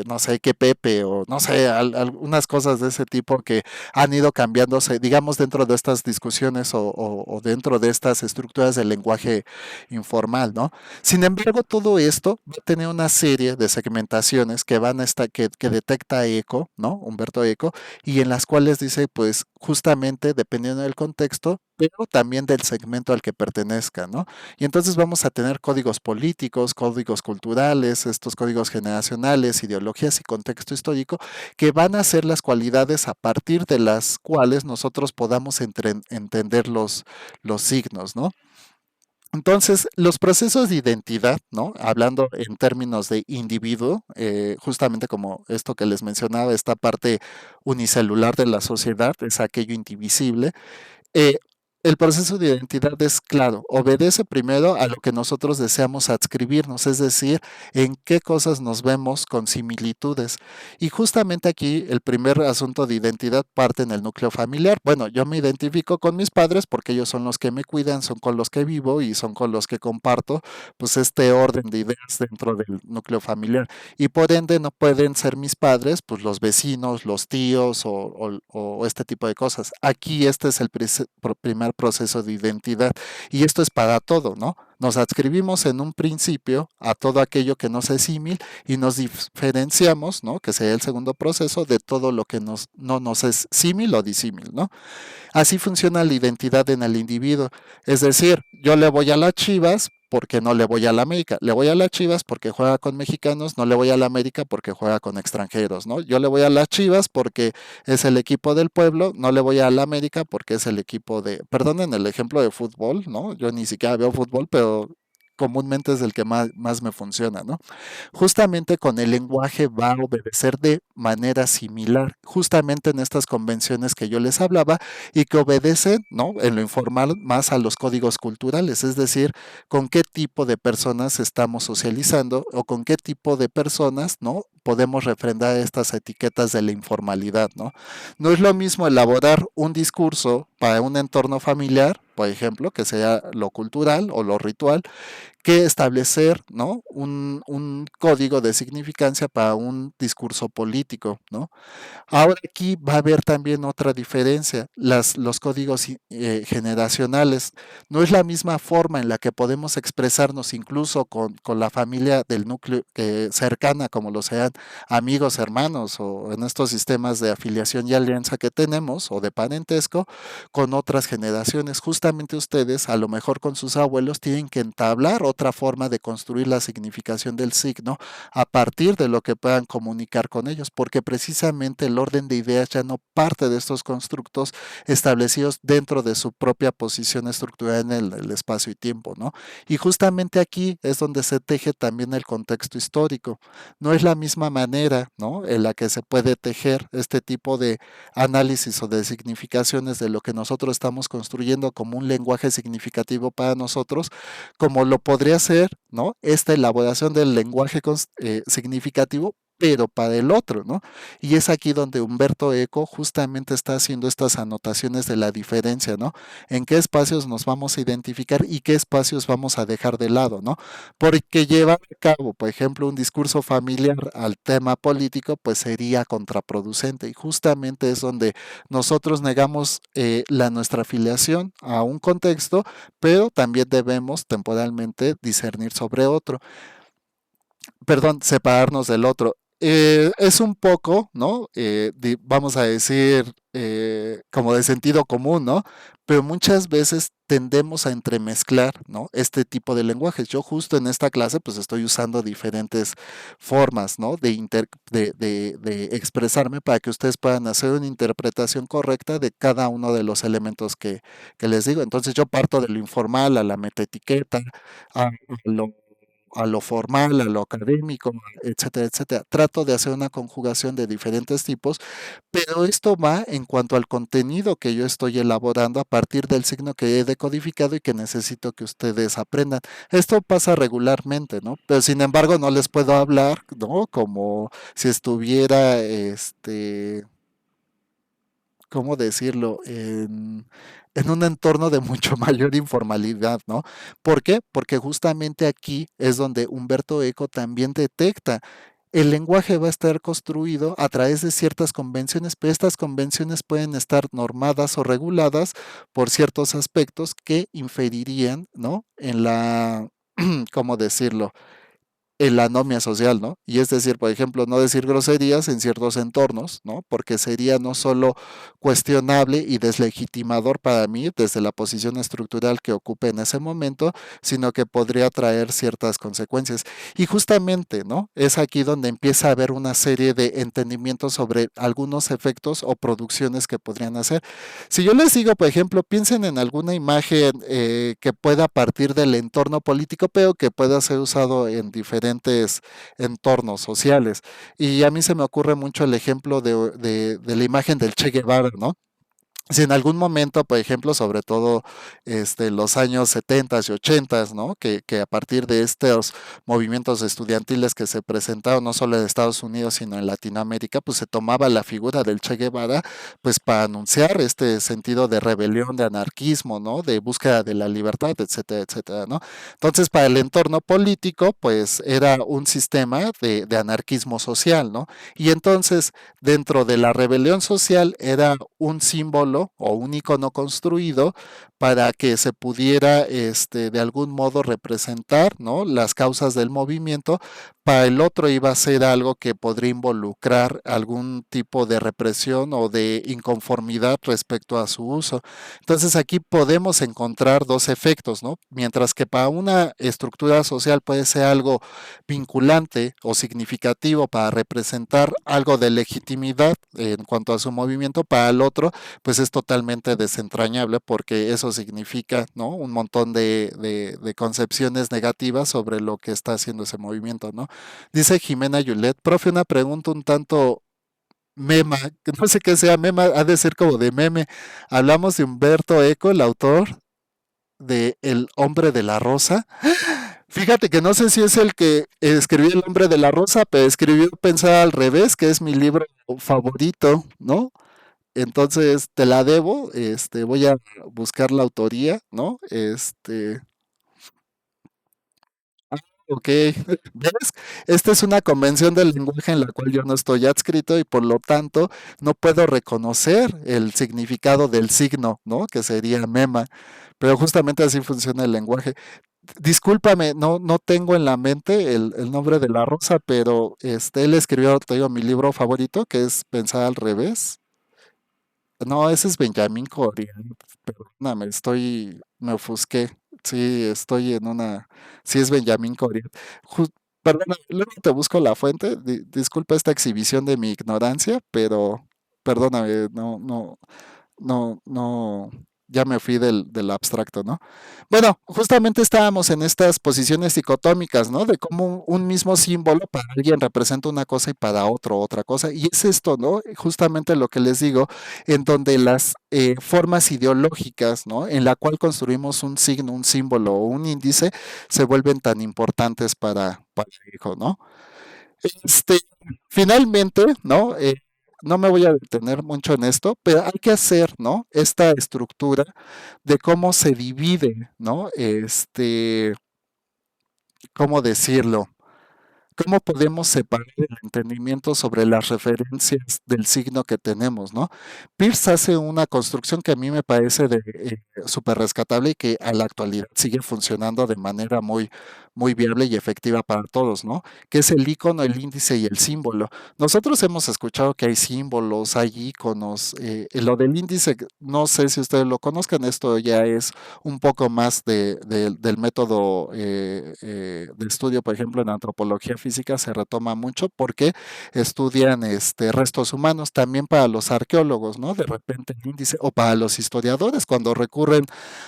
no sé, qué Pepe, o no sé, algunas cosas de ese tipo que han ido cambiándose, digamos, dentro de estas discusiones o dentro de estas estructuras del lenguaje informal, ¿no? Sin embargo, todo esto va a tener una serie de segmentaciones que van a estar, que detecta Eco, ¿no? Humberto Eco, y en las cuales dice, pues, justamente dependiendo del contexto, pero también del segmento al que pertenezca, ¿no? Y entonces vamos a tener códigos políticos, códigos culturales, estos códigos generacionales, ideologías y contexto histórico, que van a ser las cualidades a partir de las cuales nosotros podamos entender los signos, ¿no? Entonces, los procesos de identidad, ¿no? Hablando en términos de individuo, justamente como esto que les mencionaba, esta parte unicelular de la sociedad, es aquello indivisible, eh, el proceso de identidad es claro, obedece primero a lo que nosotros deseamos adscribirnos, es decir, en qué cosas nos vemos con similitudes. Y justamente aquí el primer asunto de identidad parte en el núcleo familiar. Bueno, yo me identifico con mis padres porque ellos son los que me cuidan, son con los que vivo y son con los que comparto, pues este orden de ideas dentro del núcleo familiar. Y por ende no pueden ser mis padres, pues los vecinos, los tíos o este tipo de cosas. Aquí este es el primer proceso de identidad y esto es para todo, ¿no? Nos adscribimos en un principio a todo aquello que nos es símil y nos diferenciamos, ¿no? Que sería el segundo proceso de todo lo que no nos es símil o disímil, ¿no? Así funciona la identidad en el individuo. Es decir, yo le voy a las Chivas, porque no le voy a la América. Le voy a las Chivas porque juega con mexicanos, no le voy a la América porque juega con extranjeros, ¿no? Yo le voy a las Chivas porque es el equipo del pueblo, no le voy a la América porque es el equipo de, perdonen el ejemplo de fútbol, ¿no? Yo ni siquiera veo fútbol, pero comúnmente es el que más me funciona, ¿no? Justamente con el lenguaje va a obedecer de manera similar, justamente en estas convenciones que yo les hablaba y que obedecen, ¿no? En lo informal más a los códigos culturales, es decir, con qué tipo de personas estamos socializando o con qué tipo de personas, ¿no? Podemos refrendar estas etiquetas de la informalidad, ¿no? No es lo mismo elaborar un discurso para un entorno familiar, por ejemplo, que sea lo cultural o lo ritual, que establecer, ¿no? Un código de significancia para un discurso político, ¿no? Ahora aquí va a haber también otra diferencia, los códigos generacionales. No es la misma forma en la que podemos expresarnos incluso con la familia del núcleo cercana, como lo sean amigos, hermanos o en estos sistemas de afiliación y alianza que tenemos o de parentesco con otras generaciones. Justamente ustedes, a lo mejor con sus abuelos, tienen que entablar otra forma de construir la significación del signo a partir de lo que puedan comunicar con ellos, porque precisamente el orden de ideas ya no parte de estos constructos establecidos dentro de su propia posición estructurada en el espacio y tiempo, ¿no? Y justamente aquí es donde se teje también el contexto histórico. No es la misma manera, ¿no? En la que se puede tejer este tipo de análisis o de significaciones de lo que nosotros estamos construyendo como un lenguaje significativo para nosotros, como lo podría ser, ¿no? Esta elaboración del lenguaje significativo, pero para el otro, ¿no? Y es aquí donde Humberto Eco justamente está haciendo estas anotaciones de la diferencia, ¿no? En qué espacios nos vamos a identificar y qué espacios vamos a dejar de lado, ¿no? Porque llevar a cabo, por ejemplo, un discurso familiar al tema político, pues sería contraproducente y justamente es donde nosotros negamos nuestra afiliación a un contexto, pero también debemos temporalmente discernir sobre otro, perdón, separarnos del otro. Es un poco, ¿no? Vamos a decir, como de sentido común, ¿no? Pero muchas veces tendemos a entremezclar, ¿no? Este tipo de lenguajes. Yo justo en esta clase, pues estoy usando diferentes formas, ¿no? De expresarme para que ustedes puedan hacer una interpretación correcta de cada uno de los elementos que les digo. Entonces yo parto de lo informal a la metaetiqueta, a lo formal, a lo académico, etcétera, etcétera. Trato de hacer una conjugación de diferentes tipos, pero esto va en cuanto al contenido que yo estoy elaborando a partir del signo que he decodificado y que necesito que ustedes aprendan. Esto pasa regularmente, ¿no? Pero sin embargo no les puedo hablar, ¿no? Como si estuviera, ¿cómo decirlo? En un entorno de mucho mayor informalidad, ¿no? ¿Por qué? Porque justamente aquí es donde Humberto Eco también detecta. El lenguaje va a estar construido a través de ciertas convenciones, pero estas convenciones pueden estar normadas o reguladas por ciertos aspectos que inferirían, ¿no? En la, ¿cómo decirlo? En la anomia social, ¿no? Y es decir, por ejemplo, no decir groserías en ciertos entornos, ¿no? Porque sería no solo cuestionable y deslegitimador para mí desde la posición estructural que ocupe en ese momento, sino que podría traer ciertas consecuencias. Y justamente, ¿no? Es aquí donde empieza a haber una serie de entendimientos sobre algunos efectos o producciones que podrían hacer. Si yo les digo, por ejemplo, piensen en alguna imagen que pueda partir del entorno político, pero que pueda ser usado en diferentes entornos sociales. Y a mí se me ocurre mucho el ejemplo de la imagen del Che Guevara, ¿no? Si en algún momento, por ejemplo, sobre todo los años 70 y 80, ¿no? Que a partir de estos movimientos estudiantiles que se presentaron no solo en Estados Unidos, sino en Latinoamérica, pues se tomaba la figura del Che Guevara, pues para anunciar este sentido de rebelión, de anarquismo, ¿no? De búsqueda de la libertad, etcétera, etcétera, ¿no? Entonces, para el entorno político, pues era un sistema de anarquismo social, ¿no? Y entonces, dentro de la rebelión social era un símbolo o un icono construido para que se pudiera de algún modo representar, ¿no?, las causas del movimiento. Para el otro iba a ser algo que podría involucrar algún tipo de represión o de inconformidad respecto a su uso. Entonces aquí podemos encontrar dos efectos, ¿no? Mientras que para una estructura social puede ser algo vinculante o significativo para representar algo de legitimidad en cuanto a su movimiento, para el otro pues es totalmente desentrañable porque eso significa, ¿no?, un montón de concepciones negativas sobre lo que está haciendo ese movimiento, ¿no? Dice Jimena Yulet, profe, una pregunta un tanto mema, que no sé qué sea mema, ha de ser como de meme. Hablamos de Humberto Eco, el autor de El hombre de la rosa. Fíjate que no sé si es el que escribió El hombre de la rosa, pero escribió Pensar al revés, que es mi libro favorito, ¿no? Entonces te la debo, voy a buscar la autoría, ¿no? Ok, ¿ves? Esta es una convención del lenguaje en la cual yo no estoy adscrito y por lo tanto no puedo reconocer el significado del signo, ¿no? Que sería mema, pero justamente así funciona el lenguaje. Discúlpame, no tengo en la mente el nombre de la rosa, pero él escribió, te digo, mi libro favorito, que es Pensar al revés. No, ese es Benjamín Coria. Perdóname, me ofusqué. Sí, estoy en una. Sí, es Benjamín Coria. Perdóname, luego te busco la fuente. Disculpa esta exhibición de mi ignorancia, pero perdóname, no, ya me fui del abstracto, ¿no? Bueno, justamente estábamos en estas posiciones dicotómicas, ¿no? De cómo un mismo símbolo para alguien representa una cosa y para otro otra cosa. Y es esto, ¿no? Justamente lo que les digo, en donde las formas ideológicas, ¿no?, en la cual construimos un signo, un símbolo o un índice, se vuelven tan importantes para el hijo, ¿no? Este, finalmente, ¿no? No me voy a detener mucho en esto, pero hay que hacer, ¿no?, esta estructura de cómo se divide, ¿no? ¿Cómo decirlo? ¿Cómo podemos separar el entendimiento sobre las referencias del signo que tenemos, ¿no? Peirce hace una construcción que a mí me parece súper rescatable y que a la actualidad sigue funcionando de manera muy viable y efectiva para todos, ¿no? Que es el icono, el índice y el símbolo. Nosotros hemos escuchado que hay símbolos, hay iconos. Lo del índice, no sé si ustedes lo conozcan, esto ya es un poco más del método de estudio, por ejemplo, en antropología física se retoma mucho porque estudian restos humanos, también para los arqueólogos, ¿no? De repente el índice, o para los historiadores, cuando recurren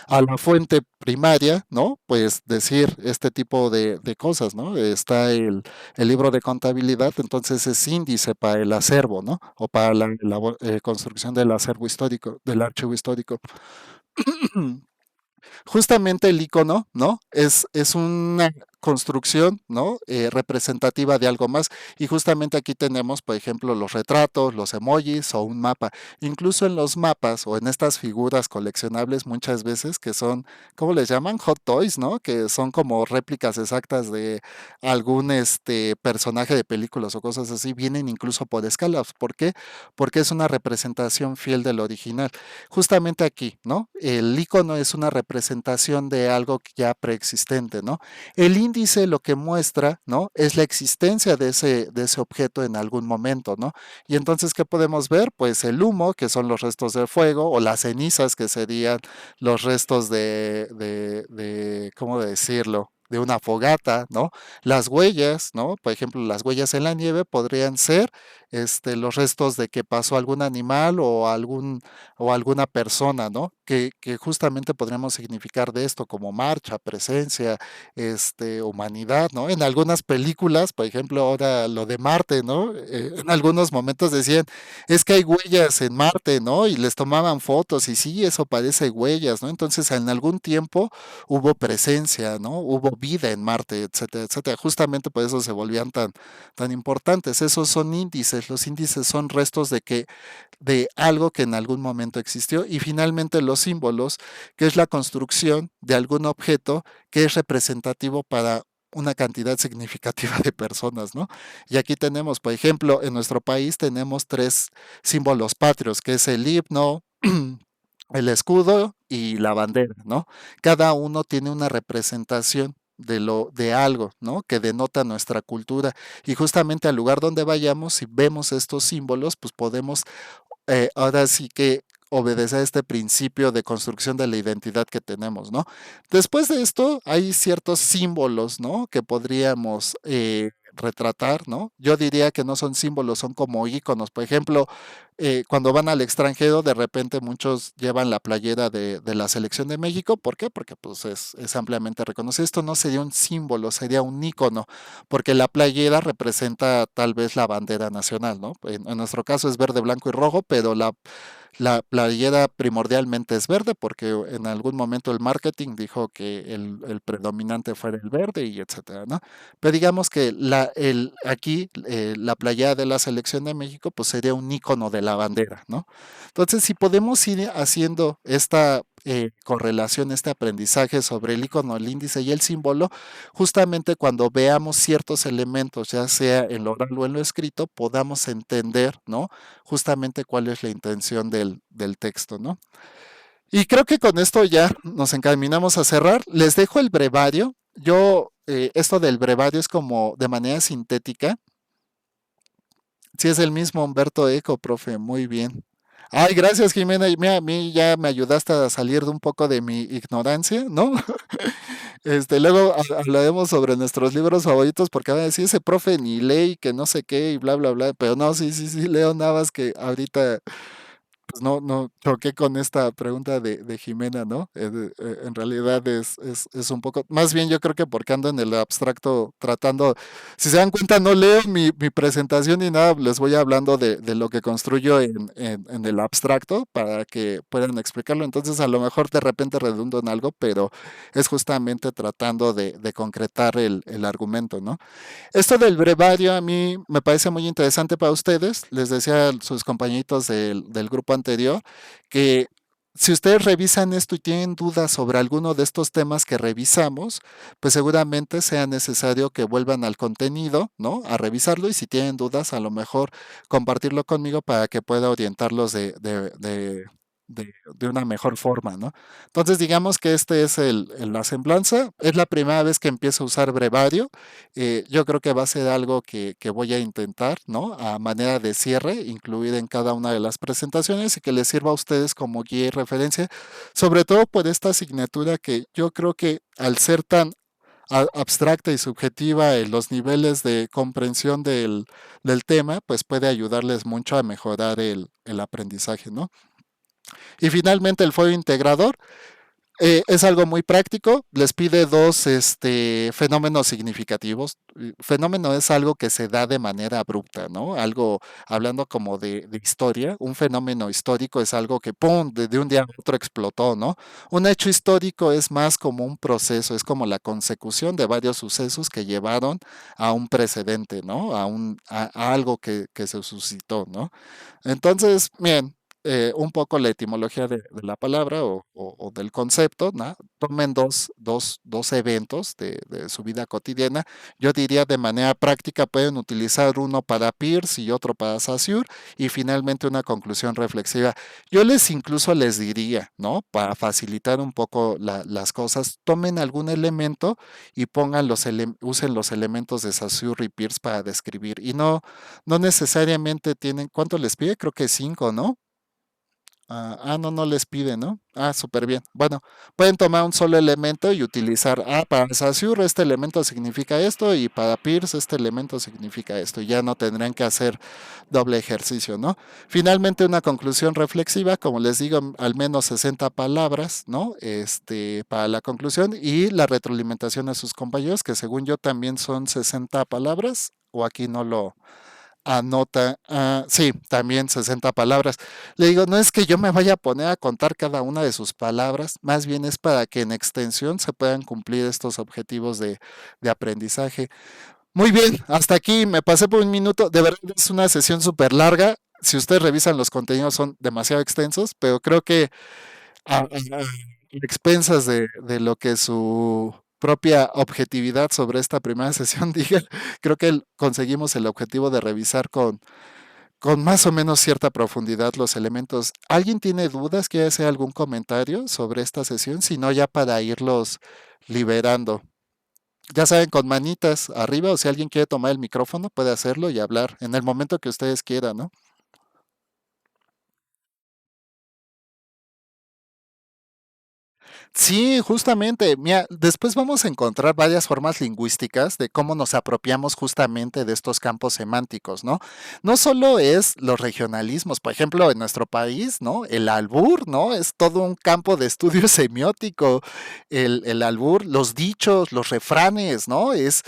a la fuente primaria, ¿no? Pues decir este tipo de cosas, ¿no? Está el libro de contabilidad, entonces es índice para el acervo, ¿no? O para la construcción del acervo histórico, del archivo histórico. Justamente el icono, ¿no? Es una construcción, ¿no? Representativa de algo más. Y justamente aquí tenemos, por ejemplo, los retratos, los emojis o un mapa. Incluso en los mapas o en estas figuras coleccionables muchas veces que son, ¿cómo les llaman? Hot toys, ¿no? Que son como réplicas exactas de algún personaje de películas o cosas así. Vienen incluso por escalas. ¿Por qué? Porque es una representación fiel del original. Justamente aquí, ¿no? El icono es una representación de algo ya preexistente, ¿no? El índice lo que muestra, ¿no?, es la existencia de ese objeto en algún momento, ¿no? Y entonces, ¿qué podemos ver? Pues el humo, que son los restos del fuego, o las cenizas, que serían los restos ¿cómo decirlo? De una fogata, ¿no? Las huellas, ¿no? Por ejemplo, las huellas en la nieve podrían ser los restos de que pasó algún animal o alguna persona, ¿no? Que justamente podríamos significar de esto como marcha, presencia, humanidad, ¿no? En algunas películas, por ejemplo, ahora lo de Marte, ¿no? En algunos momentos decían, es que hay huellas en Marte, ¿no? Y les tomaban fotos y sí, eso parece huellas, ¿no? Entonces, en algún tiempo hubo presencia, ¿no? Hubo vida en Marte, etcétera, etcétera. Justamente por eso se volvían tan importantes. Esos son índices. Los índices son restos de algo que en algún momento existió. Y finalmente los símbolos, que es la construcción de algún objeto que es representativo para una cantidad significativa de personas, ¿no? Y aquí tenemos, por ejemplo, en nuestro país tenemos tres símbolos patrios, que es el himno, el escudo y la bandera, ¿no? Cada uno tiene una representación de algo, ¿no? Que denota nuestra cultura. Y justamente al lugar donde vayamos, si vemos estos símbolos, pues podemos ahora sí que obedecer a este principio de construcción de la identidad que tenemos, ¿no? Después de esto, hay ciertos símbolos, ¿no? Que podríamos retratar, ¿no? Yo diría que no son símbolos, son como íconos. Por ejemplo, cuando van al extranjero, de repente muchos llevan la playera de la selección de México. ¿Por qué? Porque pues es ampliamente reconocido. Esto no sería un símbolo, sería un ícono, porque la playera representa tal vez la bandera nacional, ¿no? En nuestro caso es verde, blanco y rojo, pero la playera primordialmente es verde porque en algún momento el marketing dijo que el predominante fuera el verde y etcétera, ¿no? Pero digamos que aquí la playera de la selección de México pues sería un icono de la bandera, ¿no? Entonces, si podemos ir haciendo esta correlación, este aprendizaje sobre el icono, el índice y el símbolo, justamente cuando veamos ciertos elementos, ya sea en lo oral o en lo escrito, podamos entender, ¿no? Justamente cuál es la intención del texto, ¿no? Y creo que con esto ya nos encaminamos a cerrar. Les dejo el brevario. Esto del brevario es como de manera sintética. Sí, es el mismo Humberto Eco, profe, muy bien. Ay, gracias, Jimena. Y mira, a mí ya me ayudaste a salir de un poco de mi ignorancia, ¿no? Luego hablaremos sobre nuestros libros favoritos, porque van a decir ese profe ni lee y que no sé qué y bla, bla, bla. Pero no, sí, sí, sí, leo nada más que ahorita pues no choqué con esta pregunta de Jimena, ¿no? En realidad es un poco, más bien yo creo que porque ando en el abstracto tratando, si se dan cuenta, no leo mi presentación ni nada, les voy hablando de lo que construyo en el abstracto para que puedan explicarlo. Entonces, a lo mejor de repente redundo en algo, pero es justamente tratando de concretar el argumento, ¿no? Esto del brevario a mí me parece muy interesante para ustedes. Les decía a sus compañitos del grupo anterior que si ustedes revisan esto y tienen dudas sobre alguno de estos temas que revisamos, pues seguramente sea necesario que vuelvan al contenido, ¿no? A revisarlo y si tienen dudas, a lo mejor compartirlo conmigo para que pueda orientarlos de una mejor forma, ¿no? Entonces, digamos que este es la semblanza. Es la primera vez que empiezo a usar brevario. Yo creo que va a ser algo que voy a intentar, ¿no? A manera de cierre, incluir en cada una de las presentaciones y que les sirva a ustedes como guía y referencia, sobre todo por esta asignatura que yo creo que al ser tan abstracta y subjetiva en los niveles de comprensión del tema, pues puede ayudarles mucho a mejorar el aprendizaje, ¿no? Y finalmente el fuego integrador. Es algo muy práctico, les pide dos fenómenos significativos. Fenómeno es algo que se da de manera abrupta, ¿no? Algo, hablando como de historia, un fenómeno histórico es algo que, ¡pum!, de un día a otro explotó, ¿no? Un hecho histórico es más como un proceso, es como la consecución de varios sucesos que llevaron a un precedente, ¿no? A algo que se suscitó, ¿no? Entonces, bien, un poco la etimología de la palabra o del concepto, ¿no? Tomen dos eventos de su vida cotidiana. Yo diría de manera práctica pueden utilizar uno para Peirce y otro para Saussure y finalmente una conclusión reflexiva. Yo incluso les diría, ¿no? Para facilitar un poco las cosas, tomen algún elemento y usen los elementos de Saussure y Peirce para describir. Y no necesariamente tienen, ¿cuánto les pide? Creo que cinco, ¿no? No les pide, ¿no? Súper bien. Bueno, pueden tomar un solo elemento y utilizar, para Saussure este elemento significa esto y para Peirce este elemento significa esto. Y ya no tendrán que hacer doble ejercicio, ¿no? Finalmente, una conclusión reflexiva, como les digo, al menos 60 palabras, ¿no? Para la conclusión y la retroalimentación a sus compañeros, que según yo también son 60 palabras, o aquí no lo anota, sí, también 60 palabras. Le digo, no es que yo me vaya a poner a contar cada una de sus palabras, más bien es para que en extensión se puedan cumplir estos objetivos de aprendizaje. Muy bien, hasta aquí me pasé por un minuto. De verdad es una sesión súper larga. Si ustedes revisan los contenidos son demasiado extensos, pero creo que a expensas de lo que su propia objetividad sobre esta primera sesión diga, creo que conseguimos el objetivo de revisar con más o menos cierta profundidad los elementos. ¿Alguien tiene dudas? ¿Quiere hacer algún comentario sobre esta sesión? Si no, ya para irlos liberando. Ya saben, con manitas arriba, o si alguien quiere tomar el micrófono, puede hacerlo y hablar en el momento que ustedes quieran, ¿no? Sí, justamente. Mira, después vamos a encontrar varias formas lingüísticas de cómo nos apropiamos justamente de estos campos semánticos, ¿no? No solo es los regionalismos, por ejemplo, en nuestro país, ¿no? El albur, ¿no? Es todo un campo de estudio semiótico. El albur, los dichos, los refranes, ¿no? Es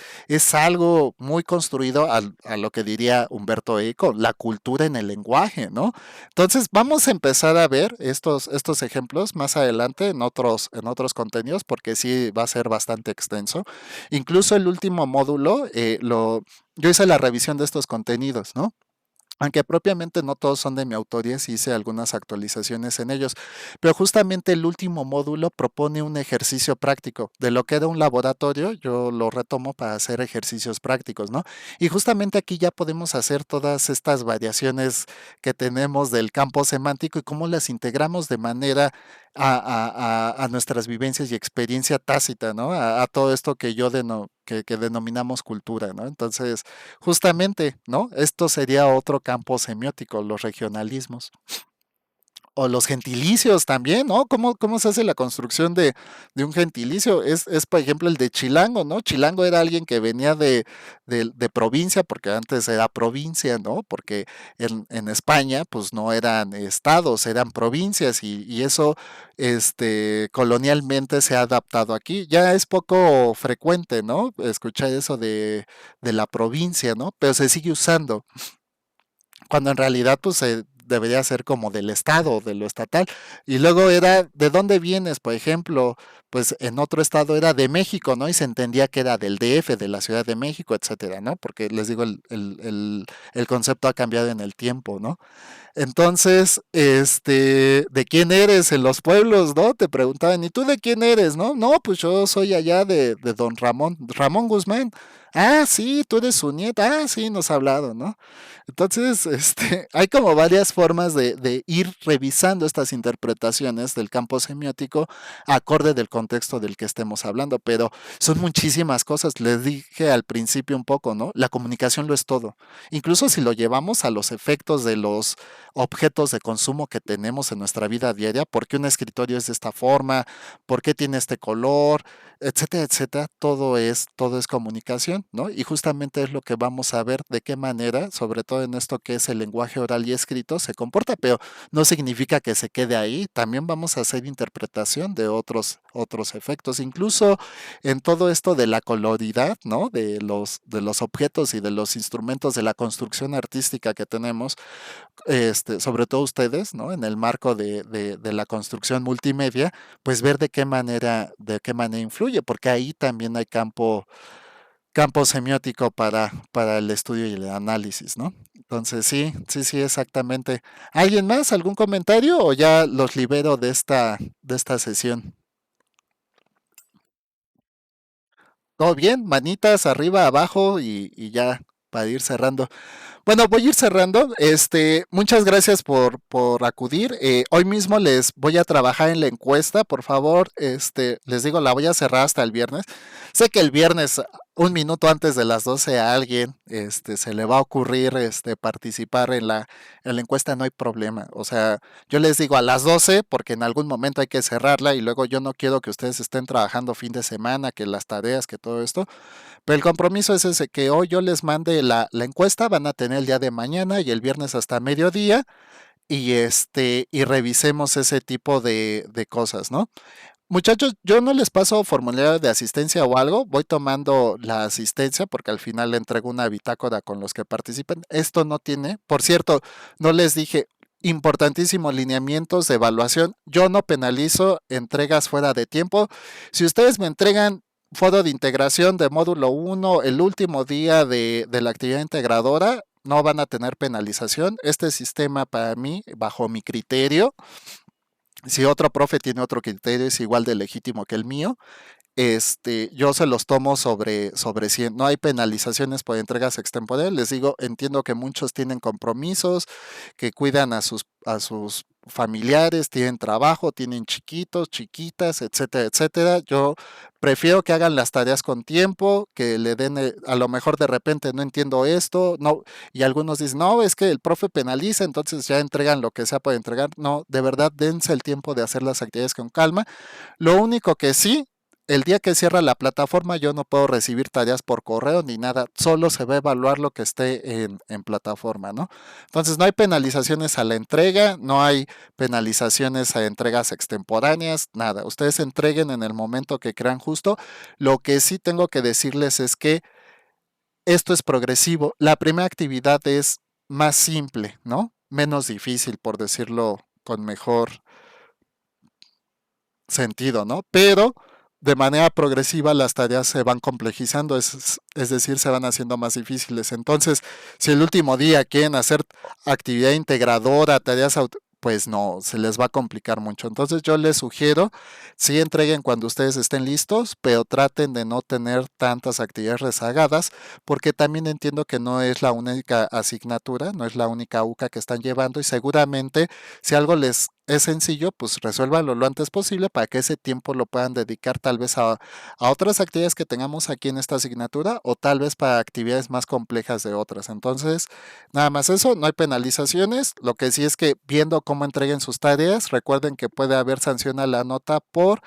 algo muy construido a lo que diría Humberto Eco, la cultura en el lenguaje, ¿no? Entonces, vamos a empezar a ver estos ejemplos más adelante en otros contenidos, porque sí va a ser bastante extenso. Incluso el último módulo, yo hice la revisión de estos contenidos, ¿no? Aunque propiamente no todos son de mi autoría, sí hice algunas actualizaciones en ellos, pero justamente el último módulo propone un ejercicio práctico. De lo que era un laboratorio, yo lo retomo para hacer ejercicios prácticos, ¿no? Y justamente aquí ya podemos hacer todas estas variaciones que tenemos del campo semántico y cómo las integramos de manera a nuestras vivencias y experiencia tácita, ¿no? A todo esto que que denominamos cultura, ¿no? Entonces, justamente, ¿no? Esto sería otro campo semiótico, los regionalismos. O los gentilicios también, ¿no? ¿Cómo se hace la construcción de un gentilicio? Por ejemplo, el de chilango, ¿no? Chilango era alguien que venía de provincia, porque antes era provincia, ¿no? Porque en España, pues no eran estados, eran provincias, y eso, colonialmente se ha adaptado aquí. Ya es poco frecuente, ¿no? Escuchar eso de la provincia, ¿no? Pero se sigue usando cuando en realidad pues debería ser como del estado, de lo estatal. Y luego era, ¿de dónde vienes? Por ejemplo, pues en otro estado era de México, ¿no? Y se entendía que era del DF, de la Ciudad de México, etcétera, ¿no? Porque les digo, el concepto ha cambiado en el tiempo, ¿no? Entonces, ¿de quién eres en los pueblos, no? Te preguntaban, ¿y tú de quién eres, no? No, pues yo soy allá de don Ramón, Ramón Guzmán. Ah, sí, tú eres su nieta. Ah, sí, nos ha hablado, ¿no? Entonces, hay como varias formas de ir revisando estas interpretaciones del campo semiótico acorde del contexto del que estemos hablando, pero son muchísimas cosas. Les dije al principio un poco, ¿no? La comunicación lo es todo. Incluso si lo llevamos a los efectos de los objetos de consumo que tenemos en nuestra vida diaria, ¿por qué un escritorio es de esta forma? ¿Por qué tiene este color? Etcétera, etcétera, todo es comunicación, ¿no? Y justamente es lo que vamos a ver de qué manera, sobre todo en esto que es el lenguaje oral y escrito, se comporta, pero no significa que se quede ahí, también vamos a hacer interpretación de otros efectos, incluso en todo esto de la coloridad, ¿no? De los objetos y de los instrumentos de la construcción artística que tenemos, sobre todo ustedes, ¿no? En el marco de la construcción multimedia, pues ver de qué manera influye, porque ahí también hay campo semiótico para el estudio y el análisis, ¿no? Entonces, sí, sí, sí, exactamente. ¿Alguien más? ¿Algún comentario o ya los libero de esta sesión? ¿Todo bien? Manitas arriba, abajo y ya para ir cerrando. Bueno, voy a ir cerrando. Muchas gracias por acudir. Hoy mismo les voy a trabajar en la encuesta. Por favor, les digo, la voy a cerrar hasta el viernes. Sé que el viernes, un minuto antes de las 12 a alguien, se le va a ocurrir, participar en la encuesta, no hay problema. O sea, yo les digo a las 12 porque en algún momento hay que cerrarla y luego yo no quiero que ustedes estén trabajando fin de semana, que las tareas, que todo esto. Pero el compromiso es ese, que hoy yo les mande la encuesta, van a tener el día de mañana y el viernes hasta mediodía y revisemos ese tipo de cosas, ¿no? Muchachos, yo no les paso formulario de asistencia o algo, voy tomando la asistencia porque al final le entrego una bitácora con los que participen. Esto no tiene, por cierto, no les dije, importantísimo, lineamientos de evaluación. Yo no penalizo entregas fuera de tiempo. Si ustedes me entregan foro de integración de módulo uno el último día de la actividad integradora, no van a tener penalización. Este sistema para mí, bajo mi criterio, si otro profe tiene otro criterio, es igual de legítimo que el mío. yo se los tomo sobre 100. No hay penalizaciones por entregas extemporáneas. Les digo, entiendo que muchos tienen compromisos, que cuidan a sus familiares, tienen trabajo, tienen chiquitos, chiquitas, etcétera, etcétera. Yo prefiero que hagan las tareas con tiempo, que le den, a lo mejor de repente no entiendo esto, no, y algunos dicen, no, es que el profe penaliza, entonces ya entregan lo que sea por entregar. No, de verdad, dense el tiempo de hacer las actividades con calma. Lo único que sí, el día que cierra la plataforma yo no puedo recibir tareas por correo ni nada, solo se va a evaluar lo que esté en plataforma, ¿no? Entonces no hay penalizaciones a la entrega, no hay penalizaciones a entregas extemporáneas, nada. Ustedes entreguen en el momento que crean justo. Lo que sí tengo que decirles es que esto es progresivo. La primera actividad es más simple, ¿no? Menos difícil, por decirlo con mejor sentido, ¿no? Pero de manera progresiva las tareas se van complejizando, es decir, se van haciendo más difíciles. Entonces, si el último día quieren hacer actividad integradora, pues no, se les va a complicar mucho. Entonces yo les sugiero, sí entreguen cuando ustedes estén listos, pero traten de no tener tantas actividades rezagadas, porque también entiendo que no es la única asignatura, no es la única UCA que están llevando y seguramente si algo les es sencillo, pues resuélvanlo lo antes posible para que ese tiempo lo puedan dedicar tal vez a otras actividades que tengamos aquí en esta asignatura o tal vez para actividades más complejas de otras. Entonces, nada más eso, no hay penalizaciones. Lo que sí es que viendo cómo entreguen sus tareas, recuerden que puede haber sanción a la nota por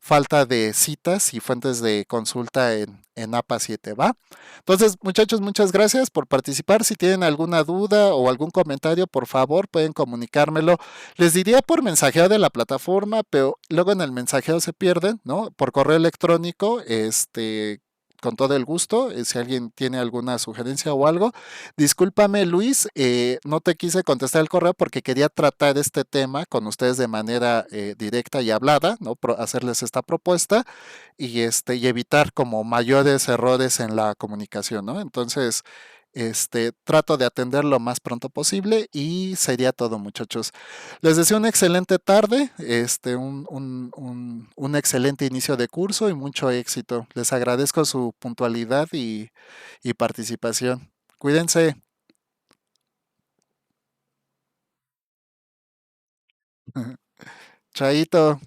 falta de citas y fuentes de consulta en APA 7, ¿va? Entonces, muchachos, muchas gracias por participar. Si tienen alguna duda o algún comentario, por favor, pueden comunicármelo. Les diría por mensajeo de la plataforma, pero luego en el mensajeo se pierden, ¿no? Por correo electrónico, con todo el gusto, si alguien tiene alguna sugerencia o algo. Discúlpame, Luis, no te quise contestar el correo porque quería tratar este tema con ustedes de manera directa y hablada, ¿no? Hacerles esta propuesta y evitar como mayores errores en la comunicación, ¿no? Entonces, trato de atender lo más pronto posible y sería todo, muchachos. Les deseo una excelente tarde, un excelente inicio de curso y mucho éxito. Les agradezco su puntualidad y participación. Cuídense. Chaito.